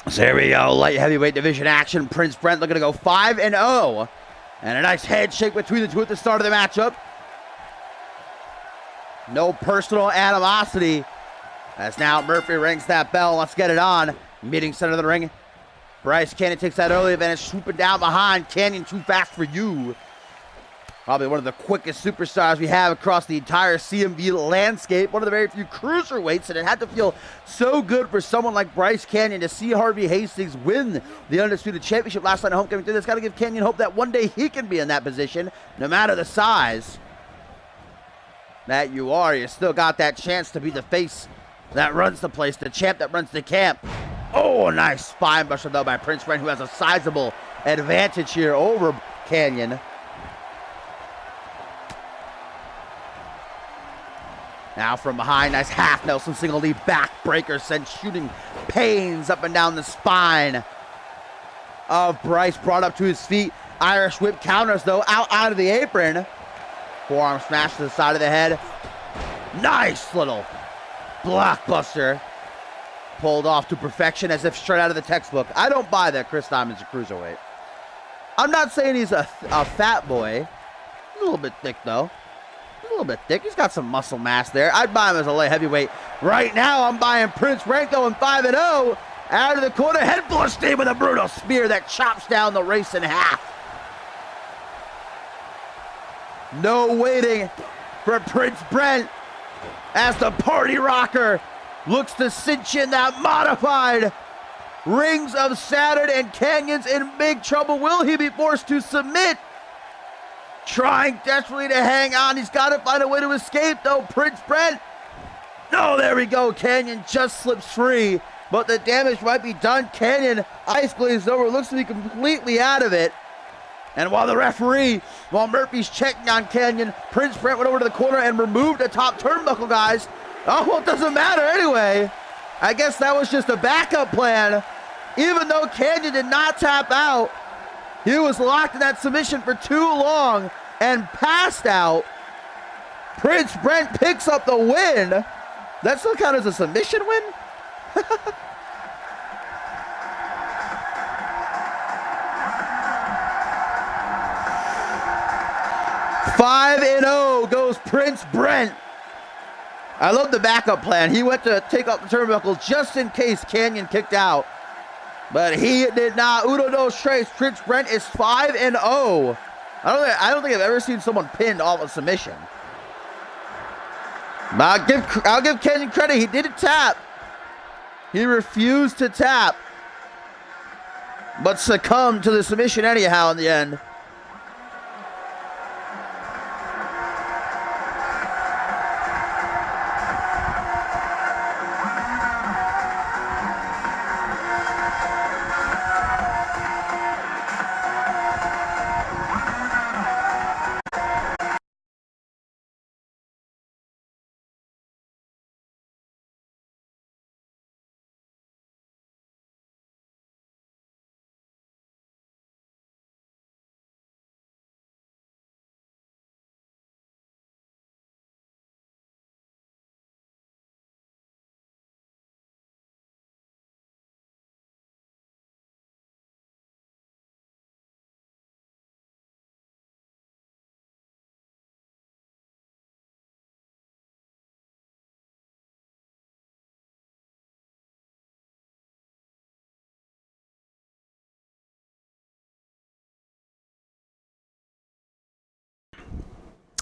Speaker 1: So here we go, light heavyweight division action. Prince Brent looking to go 5-0. And a nice handshake between the two at the start of the matchup. No personal animosity. As now Murphy rings that bell. Let's get it on. Meeting center of the ring. Bryce Canyon takes that early advantage, swooping down behind. Canyon too fast for you. Probably one of the quickest superstars we have across the entire CMV landscape. One of the very few cruiserweights, and it had to feel so good for someone like Bryce Canyon to see Harvey Hastings win the Undisputed Championship last night at Homecoming 3. That's got to give Canyon hope that one day he can be in that position, no matter the size that you are. You still got that chance to be the face that runs the place, the champ that runs the camp. Oh, nice spine buster though by Prince Brent, who has a sizable advantage here over Canyon. Now from behind, nice half Nelson single knee backbreaker sent shooting pains up and down the spine of Bryce, brought up to his feet. Irish whip counters though, out of the apron. Forearm smash to the side of the head. Nice little blockbuster. Pulled off to perfection as if straight out of the textbook. I don't buy that Chris Diamond's a cruiserweight. I'm not saying he's a fat boy. A little bit thick though. A little bit thick. He's got some muscle mass there. I'd buy him as a light heavyweight. Right now, I'm buying Prince Brent going 5-0. Out of the corner, head busting with a brutal spear that chops down the race in half. No waiting for Prince Brent as the party rocker looks to cinch in that modified Rings of Saturn, and Canyon's in big trouble. Will he be forced to submit? Trying desperately to hang on. He's got to find a way to escape though. Prince Brent. No, there we go. Canyon just slips free, but the damage might be done. Canyon, eyes glazed over, looks to be completely out of it. And while Murphy's checking on Canyon, Prince Brent went over to the corner and removed the top turnbuckle, guys. Oh, well, it doesn't matter anyway. I guess that was just a backup plan. Even though Canyon did not tap out, he was locked in that submission for too long and passed out. Prince Brent picks up the win. That still count as a submission win? 5-0 goes Prince Brent. I love the backup plan. He went to take out the turnbuckle just in case Canyon kicked out, but he did not. Uno dos tres. Prince Brent is 5-0. I don't think I've ever seen someone pinned off a submission. I'll give Canyon credit. He didn't tap. He refused to tap, but succumbed to the submission anyhow in the end.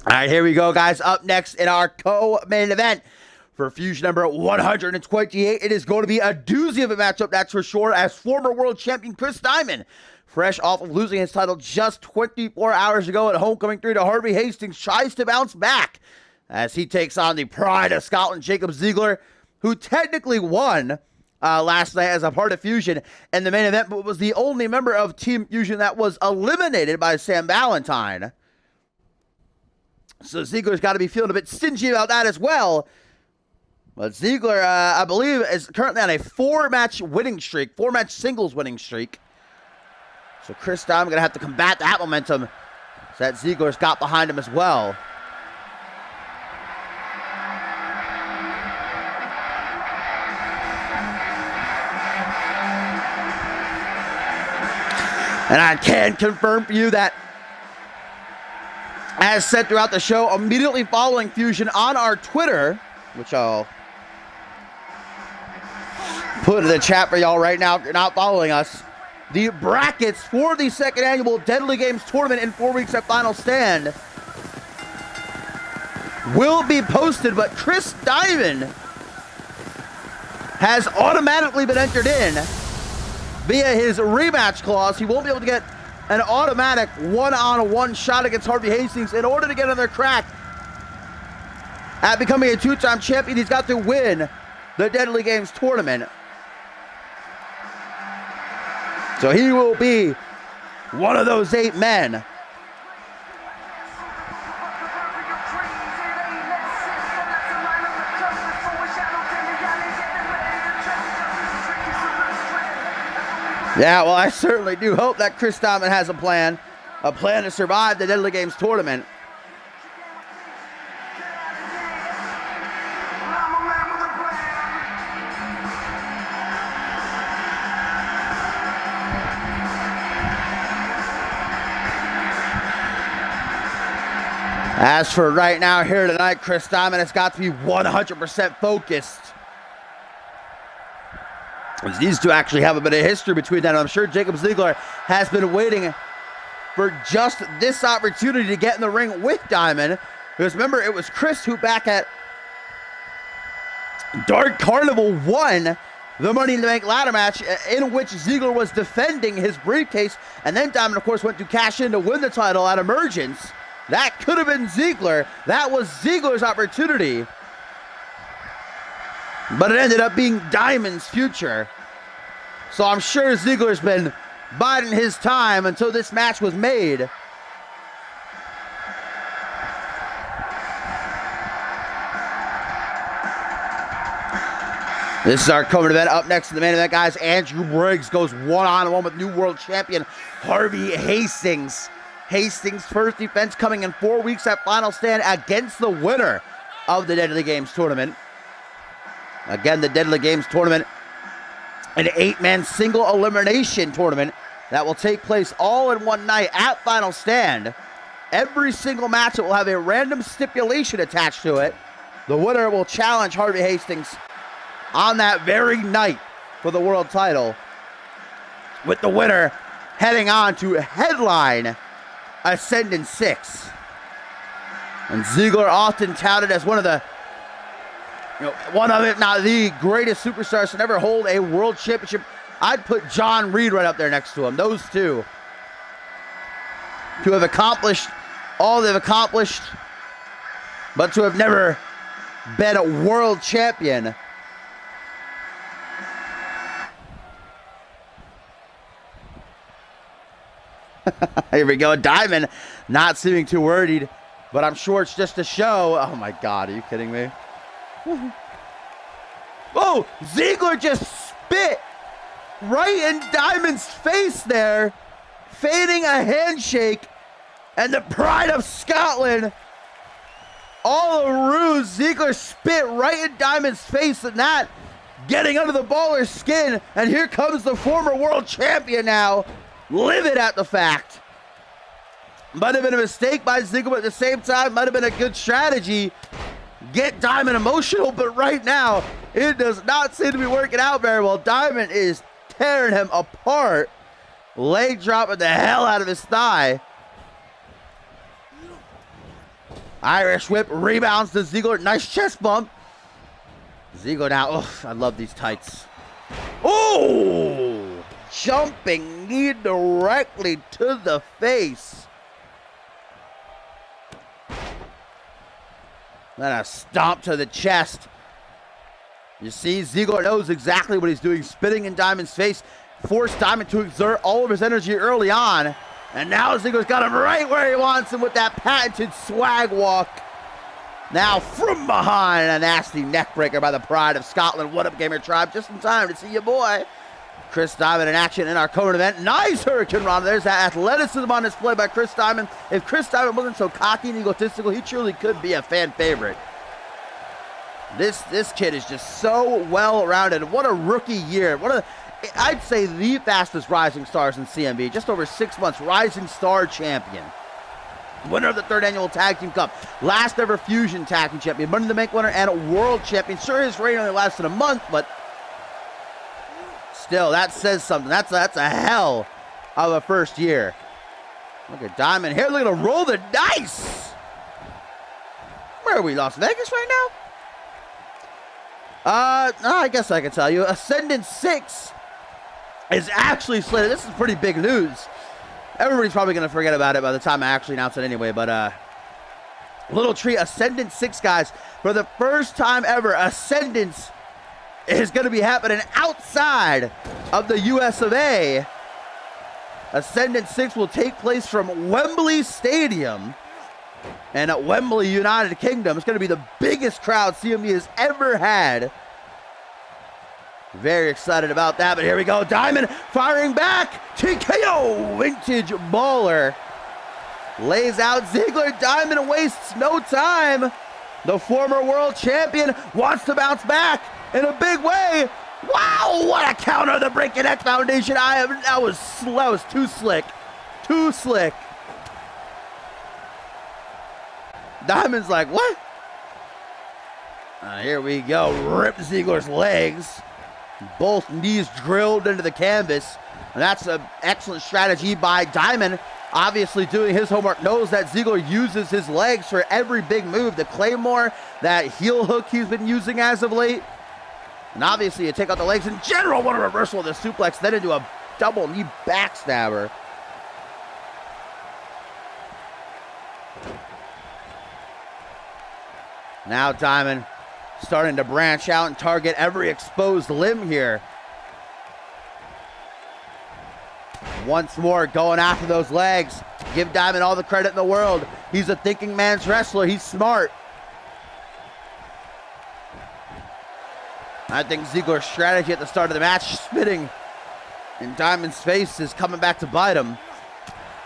Speaker 1: All right, here we go, guys. Up next in our co-main event for Fusion number 128, it is going to be a doozy of a matchup, that's for sure, as former world champion Chris Diamond, fresh off of losing his title just 24 hours ago at Homecoming 3 to Harvey Hastings, tries to bounce back as he takes on the pride of Scotland, Jacob Ziegler, who technically won last night as a part of Fusion in the main event, but was the only member of Team Fusion that was eliminated by Sam Valentine. So Ziegler's got to be feeling a bit stingy about that as well. But Ziegler, I believe, is currently on a four-match singles winning streak. So Chris Diamond going to have to combat that momentum that Ziegler's got behind him as well. And I can confirm for you that, as said throughout the show, immediately following Fusion on our Twitter, which I'll put in the chat for y'all right now if you're not following us, The brackets for the second annual Deadly Games tournament in 4 weeks at Final Stand will be posted, but Chris Diamond has automatically been entered in via his rematch clause. He won't be able to get an automatic one-on-one shot against Harvey Hastings. In order to get another crack at becoming a two-time champion, he's got to win the Deadly Games tournament. So he will be one of those 8 men. Yeah, well, I certainly do hope that Chris Diamond has a plan to survive the Deadly Games tournament. As for right now here tonight, Chris Diamond has got to be 100% focused. These two actually have a bit of history between them. I'm sure Jacob Ziegler has been waiting for just this opportunity to get in the ring with Diamond. Because remember, it was Chris who back at Dark Carnival won the Money in the Bank ladder match, in which Ziegler was defending his briefcase. And then Diamond, of course, went to cash in to win the title at Emergence. That could have been Ziegler. That was Ziegler's opportunity. But it ended up being Diamond's future. So I'm sure Ziegler's been biding his time until this match was made. This is our co-main event. Up next in the main event, guys, Andrew Briggs goes one-on-one with new world champion Harvey Hastings. Hastings' first defense coming in 4 weeks at Final Stand against the winner of the Deadly Games tournament. Again, the Deadly Games tournament, an 8-man single elimination tournament that will take place all in one night at Final Stand. Every single match will have a random stipulation attached to it. The winner will challenge Harvey Hastings on that very night for the world title, with the winner heading on to headline Ascendant 6. And Ziegler often touted as one of, if not the greatest superstars to never hold a world championship. I'd put John Reed right up there next to him. Those two, to have accomplished all they've accomplished, but to have never been a world champion. Here we go. Diamond not seeming too worried, but I'm sure it's just a show. Oh my God, are you kidding me? Oh, Ziegler just spit right in Diamond's face there, feigning a handshake, and the pride of Scotland. All a ruse. Ziegler spit right in Diamond's face, and that getting under the baller's skin. And here comes the former world champion now, livid at the fact. Might have been a mistake by Ziegler, but at the same time, might have been a good strategy. Get Diamond emotional, but right now, it does not seem to be working out very well. Diamond is tearing him apart. Leg dropping the hell out of his thigh. Irish whip rebounds to Ziegler. Nice chest bump. Ziegler now. Oh, I love these tights. Oh! Jumping knee directly to the face. Then a stomp to the chest. You see, Ziegler knows exactly what he's doing. Spitting in Diamond's face. Forced Diamond to exert all of his energy early on. And now Ziegler's got him right where he wants him with that patented swag walk. Now from behind, a nasty neck breaker by the pride of Scotland. What up, Gamer Tribe? Just in time to see your boy Chris Diamond in action in our co-main event. Nice Hurricane Rana. There's that athleticism on display by Chris Diamond. If Chris Diamond wasn't so cocky and egotistical, he truly could be a fan favorite. This kid is just so well-rounded. What a rookie year. I'd say the fastest rising stars in CMV. Just over 6 months, rising star champion. Winner of the 3rd annual Tag Team Cup. Last ever Fusion Tag Team Champion. Money in the Bank winner and a world champion. Sure, his reign only lasted a month, but still, that says something. That's a hell of a first year. Look at Diamond here. Look at him roll the dice. Where are we, Las Vegas right now? I guess I can tell you. Ascendant 6 is actually slated. This is pretty big news. Everybody's probably going to forget about it by the time I actually announce it anyway, but little treat. Ascendant 6, guys. For the first time ever, Ascendance is going to be happening outside of the US of A. Ascendant 6 will take place from Wembley Stadium and at Wembley, United Kingdom. It's going to be the biggest crowd CMV has ever had. Very excited about that, but here we go. Diamond firing back. TKO, vintage baller. Lays out Ziggler. Diamond wastes no time. The former world champion wants to bounce back in a big way. Wow, what a counter, the Breaking X Foundation. That was too slick. Too slick. Diamond's like, what? Here we go. Rip Ziggler's legs. Both knees drilled into the canvas. And that's an excellent strategy by Diamond. Obviously doing his homework, knows that Ziggler uses his legs for every big move. The Claymore, that heel hook he's been using as of late. And obviously you take out the legs in general. What a reversal of the suplex, then into a double knee backstabber. Now Diamond starting to branch out and target every exposed limb here. Once more going after those legs. Give Diamond all the credit in the world. He's a thinking man's wrestler. He's smart. I think Ziggler's strategy at the start of the match, spitting in Diamond's face, is coming back to bite him.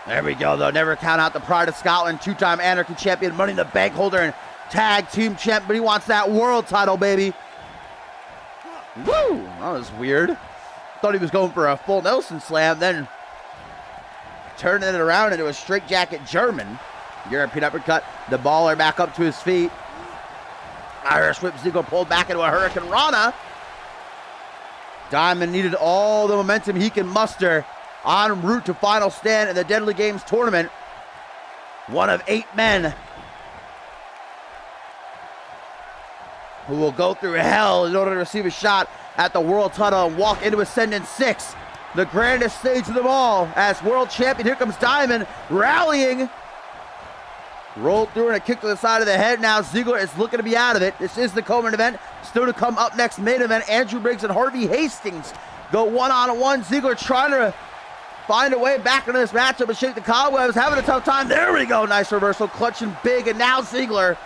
Speaker 1: There we go, though. Never count out the Pride of Scotland, two-time Anarchy champion, Money in the Bank holder, and tag team champ, but he wants that world title, baby. Woo! That was weird. Thought he was going for a full Nelson slam, then turning it around into a straightjacket German. European uppercut. The baller back up to his feet. Irish whip. Ziggler pulled back into a Hurricane Rana. Diamond needed all the momentum he can muster en route to final stand in the Deadly Games tournament. One of 8 men who will go through hell in order to receive a shot at the world title and walk into Ascendant 6, the grandest stage of them all. As world champion, here comes Diamond, rallying. Rolled through and a kick to the side of the head. Now Ziggler is looking to be out of it. This is the co-main event. Still to come up next, main event. Andrew Briggs and Harvey Hastings go one-on-one. Ziggler trying to find a way back into this matchup and shake the cobwebs. Having a tough time. There we go. Nice reversal. Clutching big. And now Ziggler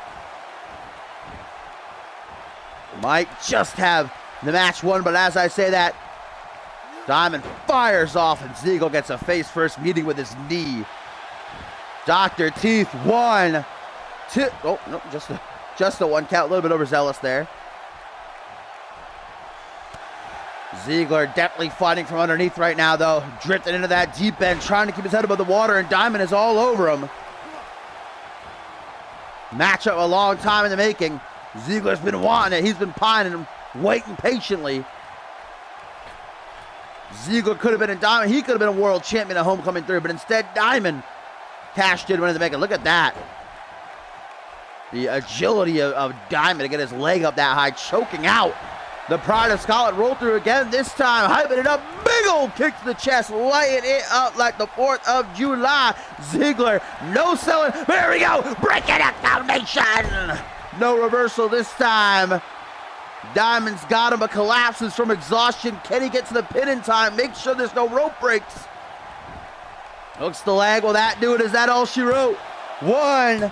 Speaker 1: might just have the match won. But as I say that, Diamond fires off and Ziggler gets a face-first meeting with his knee. Dr. Teeth, 1, 2. Oh, no, just a 1 count. A little bit overzealous there. Ziggler definitely fighting from underneath right now, though. Drifting into that deep end, trying to keep his head above the water, and Diamond is all over him. Matchup a long time in the making. Ziggler's been wanting it. He's been pining him, waiting patiently. Ziggler could have been a Diamond. He could have been a world champion at Homecoming 3, but instead Diamond cashed in, winning the making. Look at that. The agility of Diamond to get his leg up that high, choking out the Pride of Scotland. Roll through again, this time hyping it up. Big old kick to the chest, lighting it up like the 4th of July. Ziggler, no selling. There we go. Breaking X Foundation. No reversal this time. Diamond's got him, but collapses from exhaustion. Can he get to the pin in time? Make sure there's no rope breaks. Hooks the leg. Will that do it? Is that all she wrote? 1,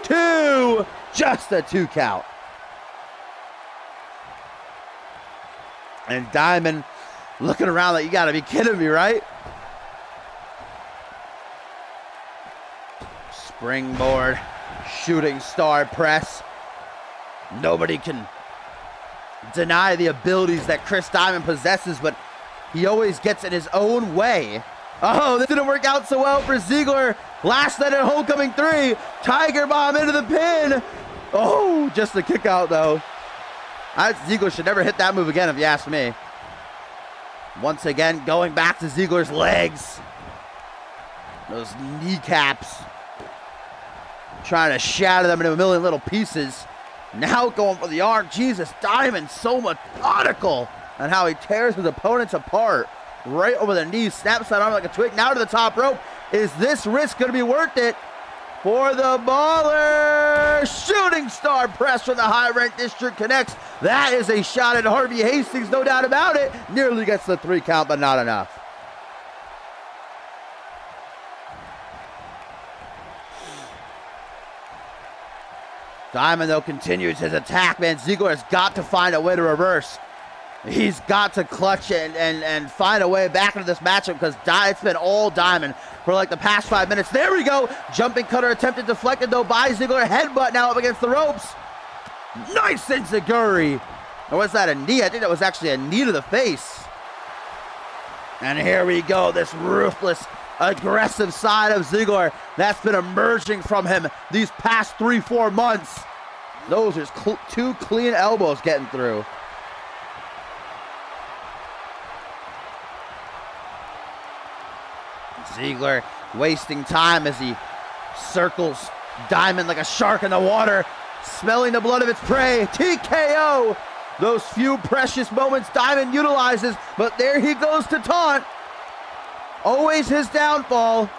Speaker 1: 2. Just a 2 count. And Diamond looking around like, you gotta be kidding me, right? Springboard, shooting star press. Nobody can deny the abilities that Chris Diamond possesses, but he always gets in his own way. Oh, this didn't work out so well for Ziggler. Last night at Homecoming 3, Tiger Bomb into the pin. Oh, just a kick out though. Ziggler should never hit that move again if you ask me. Once again, going back to Ziggler's legs. Those kneecaps. Trying to shatter them into a million little pieces. Now going for the arm. Jesus, Diamond so methodical on how he tears his opponents apart. Right over the knee, snaps that arm like a twig. Now to the top rope. Is this risk going to be worth it for the Baller? Shooting star press from the high rank district connects. That is a shot at Harvey Hastings, no doubt about it. Nearly gets the 3 count, but not enough. Diamond, though, continues his attack, man. Ziggler has got to find a way to reverse. He's got to clutch and find a way back into this matchup because it's been all Diamond for like the past 5 minutes. There we go. Jumping cutter attempted, deflected, though, by Ziggler. Headbutt now up against the ropes. Nice enziguri. Or was that a knee? I think that was actually a knee to the face. And here we go. This ruthless, aggressive side of Ziggler that's been emerging from him these past 3-4 months. Those are 2 clean elbows getting through. Ziggler wasting time as he circles Diamond like a shark in the water, smelling the blood of its prey. TKO! Those few precious moments Diamond utilizes, but there he goes to taunt. Always his downfall.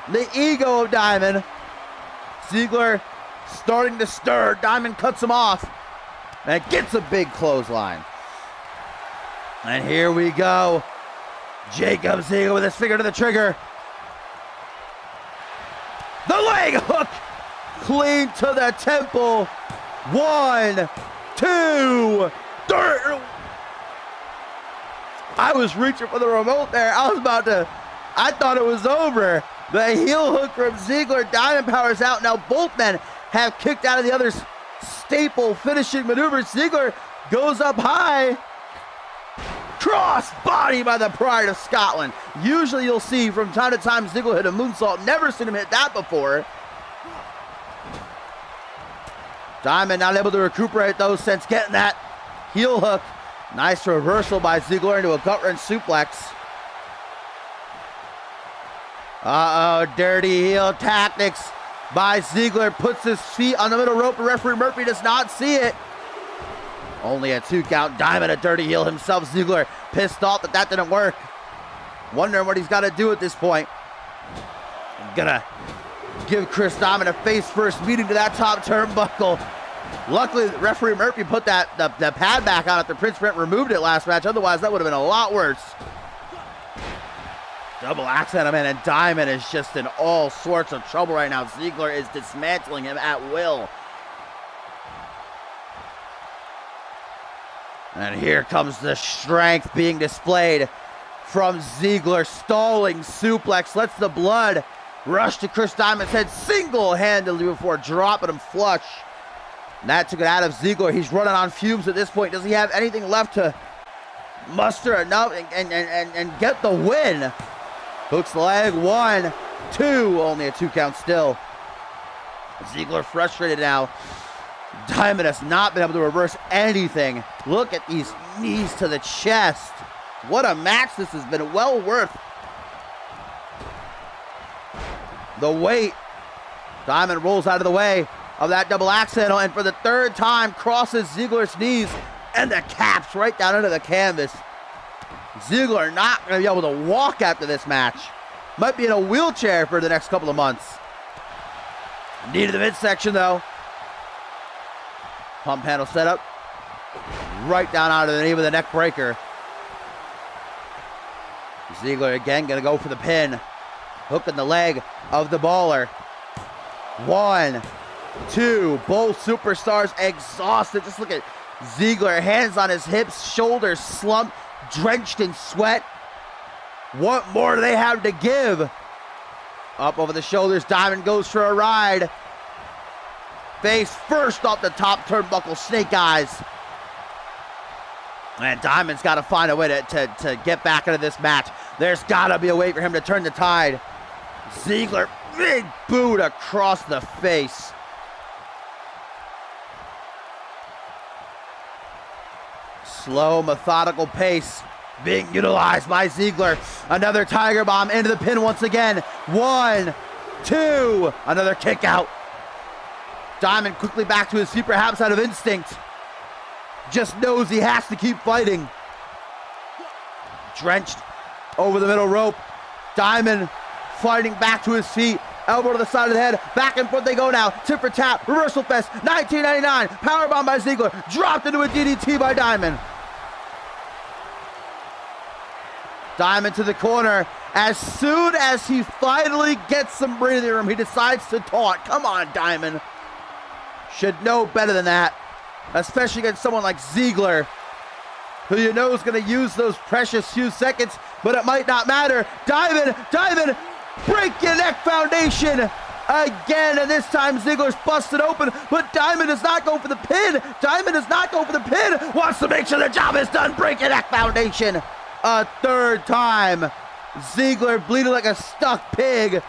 Speaker 1: The ego of Diamond. Ziggler starting to stir. Diamond cuts him off and gets a big clothesline. And here we go. Jacob Ziggler with his finger to the trigger. The leg hook. Clean to the temple. 1, 2, 3. I was reaching for the remote there. I thought it was over. The heel hook from Ziggler. Diamond powers out. Now both men have kicked out of the other's staple finishing maneuver. Ziggler goes up high. Cross body by the Pride of Scotland. Usually you'll see from time to time Ziggler hit a moonsault. Never seen him hit that before. Diamond not able to recuperate though since getting that heel hook. Nice reversal by Ziggler into a gut wrench suplex. Dirty heel tactics by Ziggler. Puts his feet on the middle rope. Referee Murphy does not see it. Only a 2 count. Diamond a dirty heel himself. Ziggler pissed off that didn't work. Wondering what he's got to do at this point. Gonna give Chris Diamond a face first meeting to that top turnbuckle. Luckily, referee Murphy put the pad back on after Prince Brent removed it last match. Otherwise, that would have been a lot worse. Double axe at him, and Diamond is just in all sorts of trouble right now. Ziggler is dismantling him at will. And here comes the strength being displayed from Ziggler. Stalling suplex, lets the blood rush to Chris Diamond's head single-handedly before dropping him flush. And that took it out of Ziggler. He's running on fumes at this point. Does he have anything left to muster enough and get the win? Hooks the leg. 1, 2. Only a 2 count still. Ziggler frustrated now. Diamond has not been able to reverse anything. Look at these knees to the chest. What a match this has been. Well worth the wait. Diamond rolls out of the way of that double axe handle, and for the 3rd time crosses Ziggler's knees, and the caps right down into the canvas. Ziggler not going to be able to walk after this match. Might be in a wheelchair for the next couple of months. Knee to the midsection though. Pump handle set up. Right down out of the knee with a neck breaker. Ziggler again going to go for the pin. Hook in the leg of the Baller. 1, 2. Both superstars exhausted. Just look at Ziggler. Hands on his hips. Shoulders slumped. Drenched in sweat. What more do they have to give? Up over the shoulders. Diamond goes for a ride. Face first off the top turnbuckle. Snake eyes. And Diamond's got to find a way to get back into this match. There's got to be a way for him to turn the tide. Ziggler, big boot across the face. Slow, methodical pace being utilized by Ziggler. Another Tiger Bomb into the pin once again. 1, 2, another kick out. Diamond quickly back to his feet, perhaps out of instinct. Just knows he has to keep fighting. Drenched over the middle rope. Diamond fighting back to his feet. Elbow to the side of the head. Back and forth they go now. Tip for tap. Reversal fest. 1999. Powerbomb by Ziggler. Dropped into a DDT by Diamond. Diamond to the corner. As soon as he finally gets some breathing room, he decides to taunt. Come on, Diamond. Should know better than that. Especially against someone like Ziggler, who you know is going to use those precious few seconds, but it might not matter. Diamond, break your neck foundation again, and this time Ziggler's busted open, but Diamond does not go for the pin. Wants to make sure the job is done. Break your neck foundation a third time. Ziggler bleeding like a stuck pig,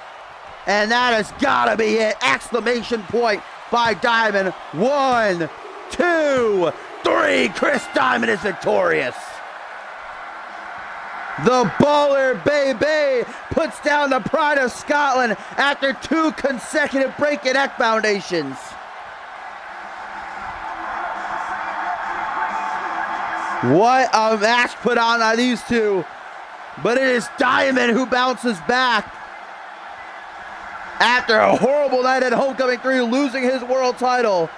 Speaker 1: and that has got to be it. Exclamation point by Diamond. 1, 2, 3. Chris Diamond is victorious. The Baller Baby puts down the pride of Scotland after 2 consecutive break your neck foundations. What a match put on by these two. But it is Diamond who bounces back after a horrible night at Homecoming 3, losing his world title.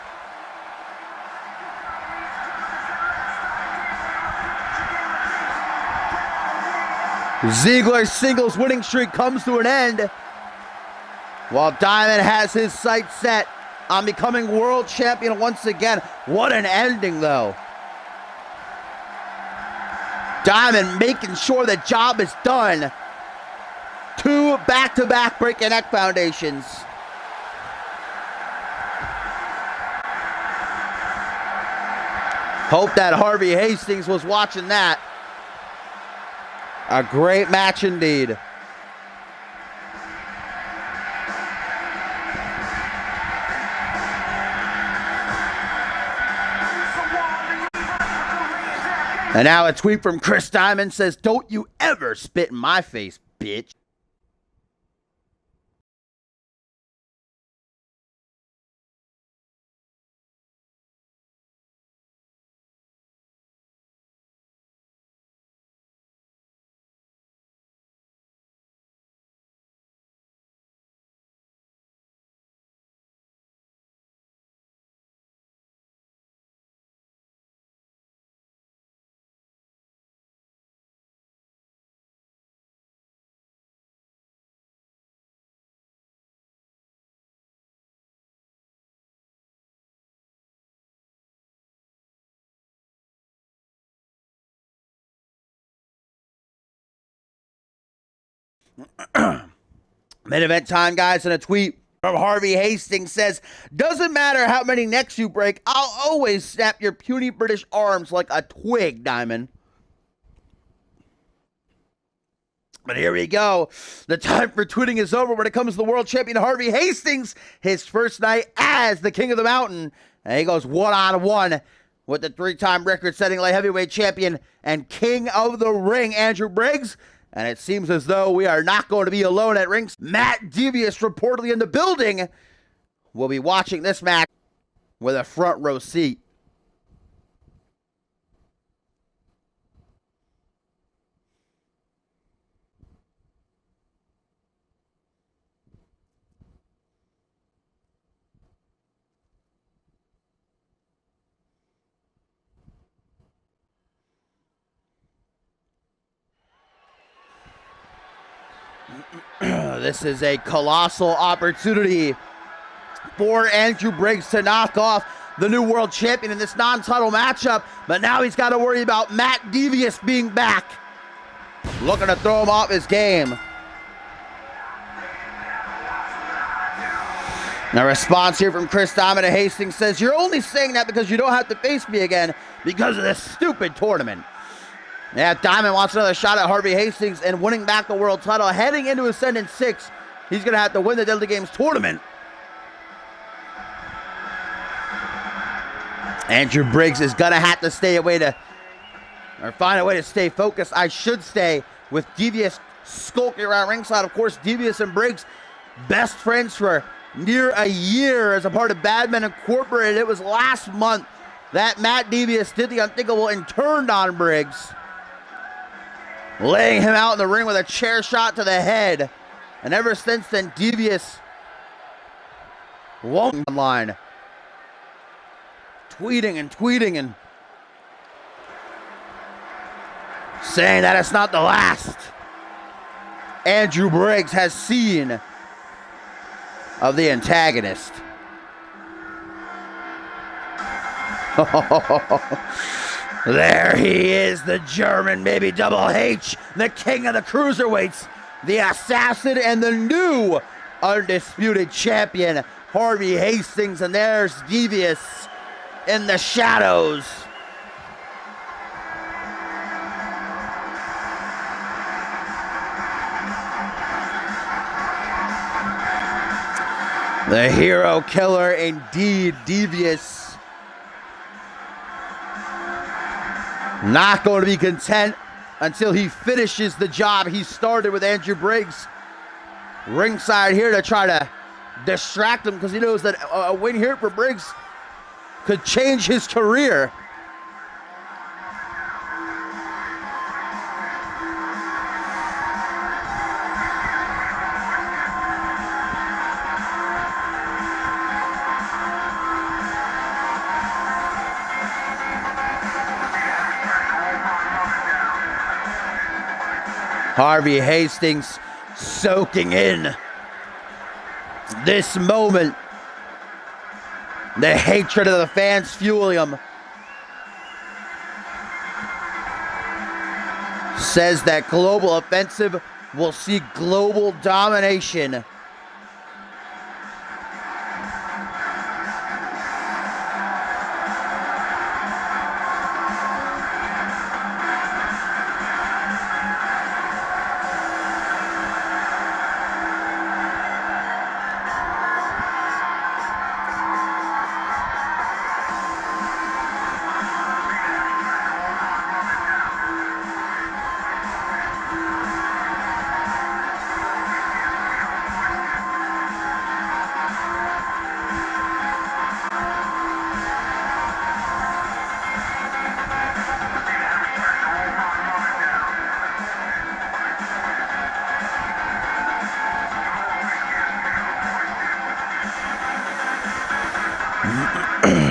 Speaker 1: Ziggler's singles winning streak comes to an end, while Diamond has his sights set on becoming world champion once again. What an ending, though. Diamond making sure the job is done. 2 back-to-back break your neck foundations. Hope that Harvey Hastings was watching that. A great match indeed. And now a tweet from Chris Diamond says, "Don't you ever spit in my face, bitch." Main event time, guys, and a tweet from Harvey Hastings says, "Doesn't matter how many necks you break, I'll always snap your puny British arms like a twig, Diamond." But here we go. The time for tweeting is over when it comes to the world champion Harvey Hastings. His first night as the King of the Mountain. And he goes 1-on-1 with the 3-time record-setting light heavyweight champion and King of the Ring, Andrew Briggs. And it seems as though we are not going to be alone at rings. Matt Devious reportedly in the building. We'll be watching this match with a front row seat. This is a colossal opportunity for Andrew Briggs to knock off the new world champion in this non-title matchup, but now he's got to worry about Matt Devious being back, looking to throw him off his game. A response here from Chris Diamond at Hastings says, "You're only saying that because you don't have to face me again because of this stupid tournament." Yeah, Diamond wants another shot at Harvey Hastings and winning back the world title. Heading into Ascendant 6, he's going to have to win the Deadly Games tournament. Andrew Briggs is going to have to stay away to or find a way to stay focused, I should say, with Devious skulking around ringside. Of course, Devious and Briggs, best friends for near a year as a part of Bad Men Incorporated. It was last month that Matt Devious did the unthinkable and turned on Briggs, laying him out in the ring with a chair shot to the head. And ever since then, Devious won't online, tweeting and saying that it's not the last Andrew Briggs has seen of the antagonist. There he is, the German, maybe Double H, the king of the cruiserweights, the assassin, and the new undisputed champion, Harvey Hastings. And there's Devious in the shadows. The hero killer indeed, Devious. Not going to be content until he finishes the job he started with Andrew Briggs. Ringside here to try to distract him because he knows that a win here for Briggs could change his career. Harvey Hastings soaking in this moment. The hatred of the fans fueling him. Says that Global Offensive will see global domination.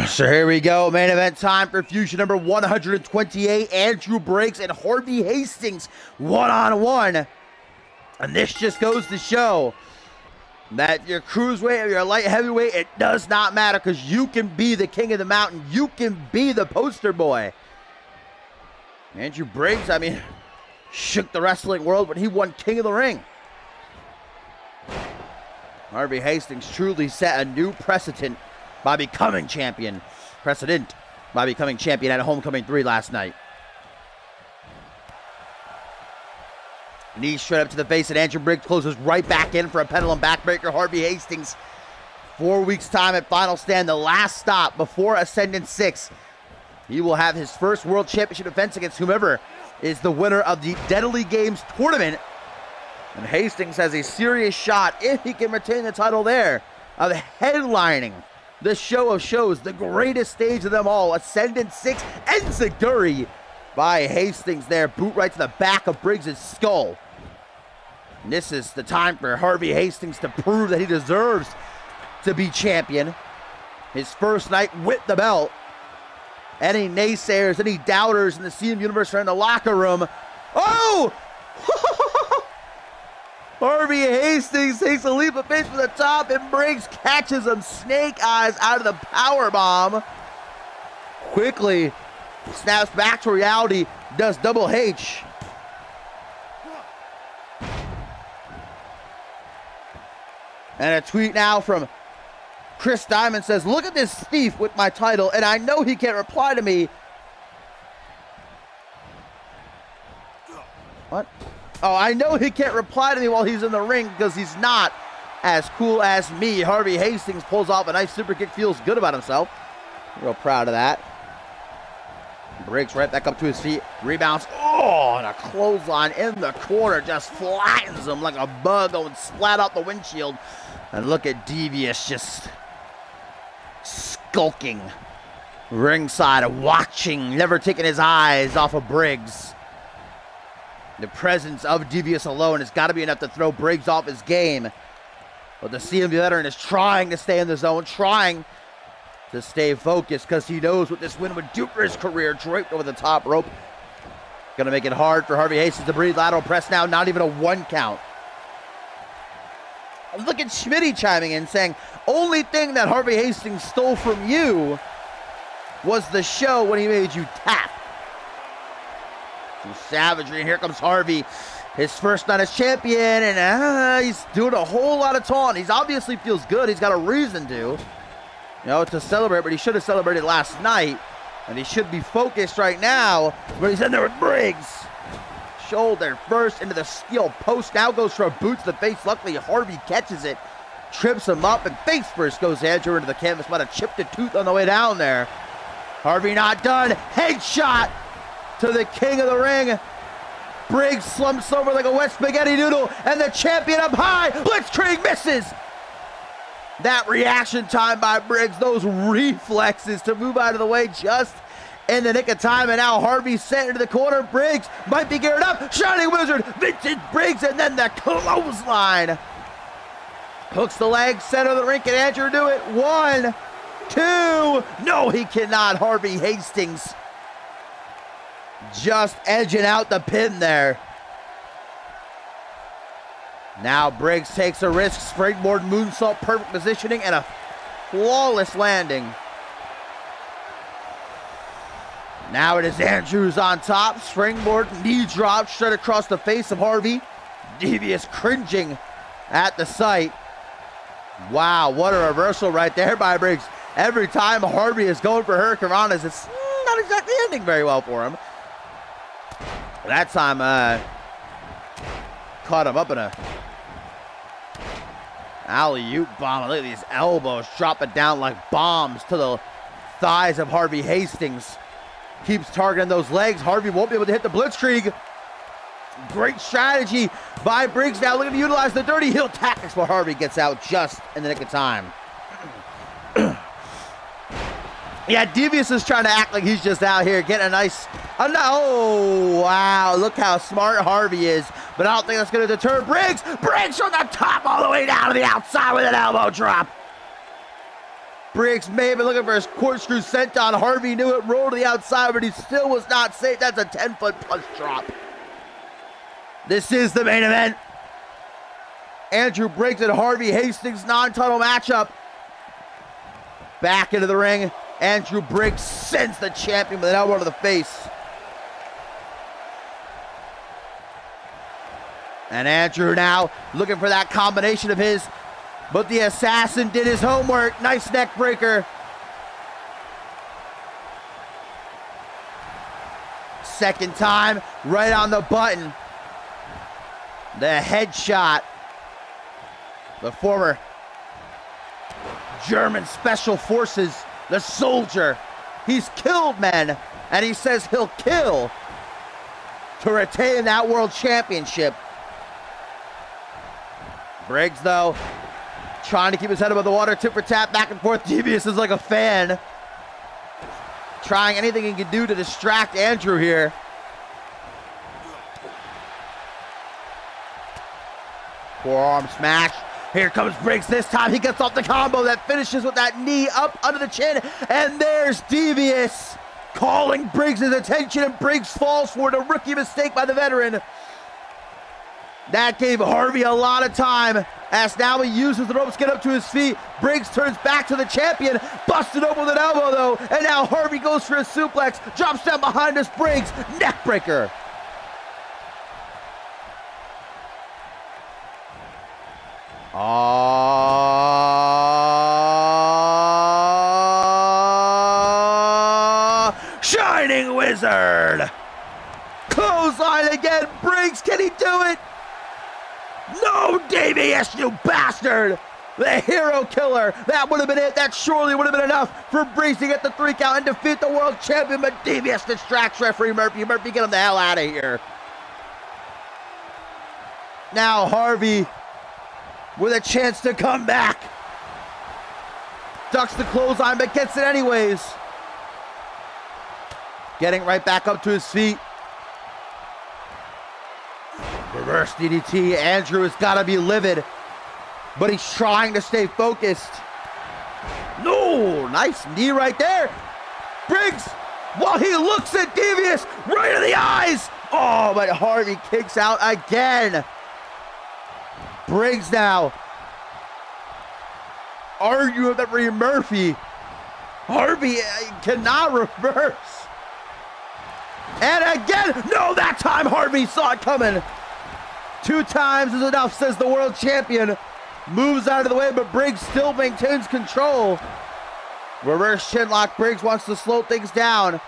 Speaker 1: So here we go, main event time for Fusion number 128, Andrew Briggs and Harvey Hastings one-on-one. And this just goes to show that your cruiserweight or your light heavyweight, it does not matter, because you can be the king of the mountain. You can be the poster boy. Andrew Briggs, I mean, shook the wrestling world when he won King of the Ring. Harvey Hastings truly set a new precedent by becoming champion. By becoming champion at Homecoming 3 last night. Knee straight up to the face, and Andrew Briggs closes right back in for a pendulum backbreaker. Harvey Hastings, 4 weeks' time at Final Stand, the last stop before Ascendant 6. He will have his first World Championship defense against whomever is the winner of the Deadly Games tournament. And Hastings has a serious shot, if he can retain the title there, of headlining the show of shows, the greatest stage of them all, Ascendant 6, Enziguri by Hastings there. Boot right to the back of Briggs' skull. And this is the time for Harvey Hastings to prove that he deserves to be champion. His first night with the belt. Any naysayers, any doubters in the CM universe are in the locker room. Oh! Harvey Hastings takes a leap of faith from the top, and Briggs catches him snake eyes out of the powerbomb. Quickly snaps back to reality, does Double H. And a tweet now from Chris Diamond says, "Look at this thief with my title, and I know he can't reply to me." What? Oh, I know he can't reply to me while he's in the ring because he's not as cool as me. Harvey Hastings pulls off a nice super kick, feels good about himself. Real proud of that. Briggs right back up to his feet. Rebounds. Oh, and a clothesline in the corner. Just flattens him like a bug going splat out the windshield. And look at Devious just skulking ringside, watching, never taking his eyes off of Briggs. The presence of Devious alone has got to be enough to throw Briggs off his game. But the CMV veteran is trying to stay in the zone, trying to stay focused because he knows what this win would do for his career. Draped over the top rope. Gonna make it hard for Harvey Hastings to breathe. Lateral press now, not even a 1 count. Look at Schmitty chiming in saying, only thing that Harvey Hastings stole from you was the show when he made you tap. Some savagery, and here comes Harvey. His first night as champion, and he's doing a whole lot of taunting. He obviously feels good. He's got a reason to celebrate, but he should have celebrated last night, and he should be focused right now, but he's in there with Briggs. Shoulder first into the steel post, now goes for a boot to the face. Luckily, Harvey catches it, trips him up, and face first goes Andrew into the canvas. Might have chipped a tooth on the way down there. Harvey not done. Headshot to the king of the ring. Briggs slumps over like a wet spaghetti noodle, and the champion up high. Blitzkrieg misses. That reaction time by Briggs, those reflexes to move out of the way just in the nick of time, and now Harvey sent into the corner. Briggs might be geared up. Shining Wizard, Vincent Briggs, and then the clothesline. Hooks the leg, center of the ring. Can Andrew do it? 1, 2. No, he cannot. Harvey Hastings just edging out the pin there. Now Briggs takes a risk. Springboard moonsault, perfect positioning, and a flawless landing. Now it is Andrews on top. Springboard, knee drop straight across the face of Harvey. Devious cringing at the sight. Wow, what a reversal right there by Briggs. Every time Harvey is going for Hurricanranas, it's not exactly ending very well for him. That time, caught him up in a alley-oop bomb. Look at these elbows dropping down like bombs to the thighs of Harvey Hastings. Keeps targeting those legs. Harvey won't be able to hit the Blitzkrieg. Great strategy by Briggs now looking to utilize the dirty heel tactics, but Harvey gets out just in the nick of time. Yeah, Devious is trying to act like he's just out here getting a nice... Oh, wow, look how smart Harvey is. But I don't think that's going to deter Briggs. Briggs from the top all the way down to the outside with an elbow drop. Briggs may have been looking for his corkscrew senton. Harvey knew it, rolled to the outside, but he still was not safe. That's a 10-foot plus drop. This is the main event. Andrew Briggs and Harvey Hastings non-title matchup. Back into the ring. Andrew Briggs sends the champion with an elbow to the face. And Andrew now looking for that combination of his, but the assassin did his homework. Nice neck breaker. Second time, right on the button. The headshot. The former German Special Forces, the soldier. He's killed men, and he says he'll kill to retain that world championship. Briggs, though, trying to keep his head above the water, tip for tap, back and forth. Devious is like a fan. Trying anything he can do to distract Andrew here. Forearm smash. Here comes Briggs this time. He gets off the combo that finishes with that knee up under the chin. And there's Devious calling Briggs' attention, and Briggs falls for it. A rookie mistake by the veteran. That gave Harvey a lot of time, as now he uses the ropes to get up to his feet. Briggs turns back to the champion, busted open with an elbow though, and now Harvey goes for a suplex, drops down behind us. Briggs, neck breaker. Shining Wizard. Clothesline again. Briggs, can he do it? No, Devious, you bastard! The hero killer. That would have been it. That surely would have been enough for Briggs to get the 3 count and defeat the world champion. But Devious distracts referee Murphy. Murphy, get him the hell out of here. Now Harvey with a chance to come back. Ducks the clothesline, but gets it anyways. Getting right back up to his feet. Reverse DDT. Andrew has got to be livid, but he's trying to stay focused. No, nice knee right there. Briggs, while he looks at Devious right in the eyes. Oh, but Harvey kicks out again. Briggs now arguing with referee Murphy. Harvey cannot reverse. And again, no, that time Harvey saw it coming. 2 times is enough, says the world champion. Moves out of the way, but Briggs still maintains control. Reverse chinlock. Briggs wants to slow things down.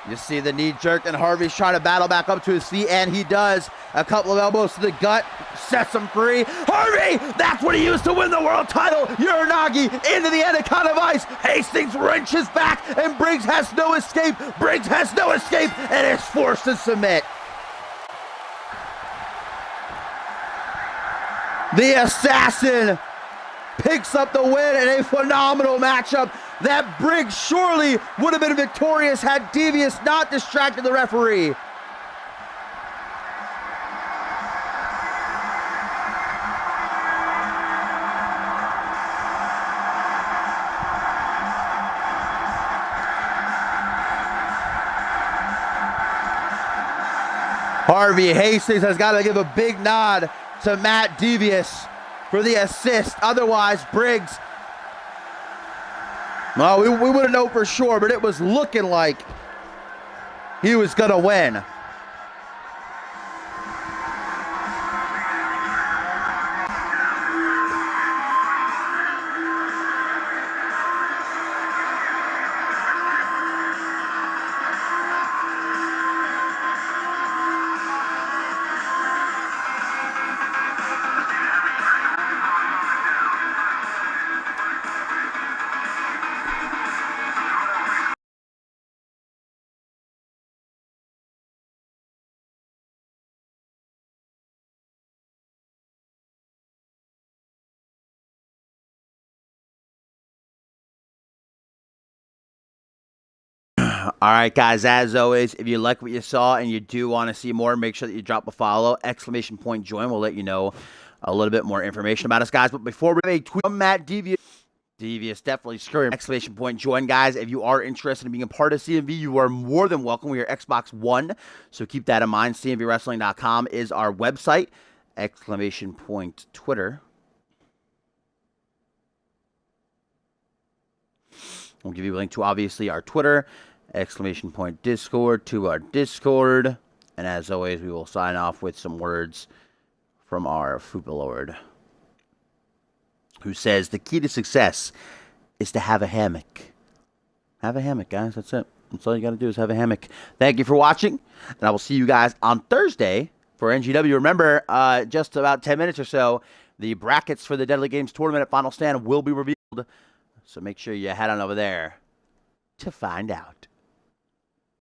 Speaker 1: You see the knee jerk, and Harvey's trying to battle back up to his feet, and he does. A couple of elbows to the gut, sets him free. Harvey, that's what he used to win the world title. Uranagi into the Anaconda Vice. Hastings wrenches back, and Briggs has no escape. Briggs has no escape, and is forced to submit. The Assassin picks up the win in a phenomenal matchup that Briggs surely would have been victorious had Devious not distracted the referee. Harvey Hastings has got to give a big nod to Matt Devious for the assist. Otherwise, Briggs, well, we wouldn't know for sure, but it was looking like he was going to win. All right, guys, as always, if you like what you saw and you do want to see more, make sure that you drop a follow, !join. We'll let you know a little bit more information about us, guys. But before we have a tweet from Matt Devious definitely scream, !join, guys. If you are interested in being a part of CMV, you are more than welcome. We are Xbox One, so keep that in mind. CMVWrestling.com is our website, !Twitter. We'll give you a link to, obviously, our Twitter, !Discord, to our Discord. And as always, we will sign off with some words from our Fupa Lord, who says, the key to success is to have a hammock. Have a hammock, guys. That's it. That's all you got to do is have a hammock. Thank you for watching, and I will see you guys on Thursday for NGW. Remember, just about 10 minutes or so, the brackets for the Deadly Games tournament at Final Stand will be revealed. So make sure you head on over there to find out.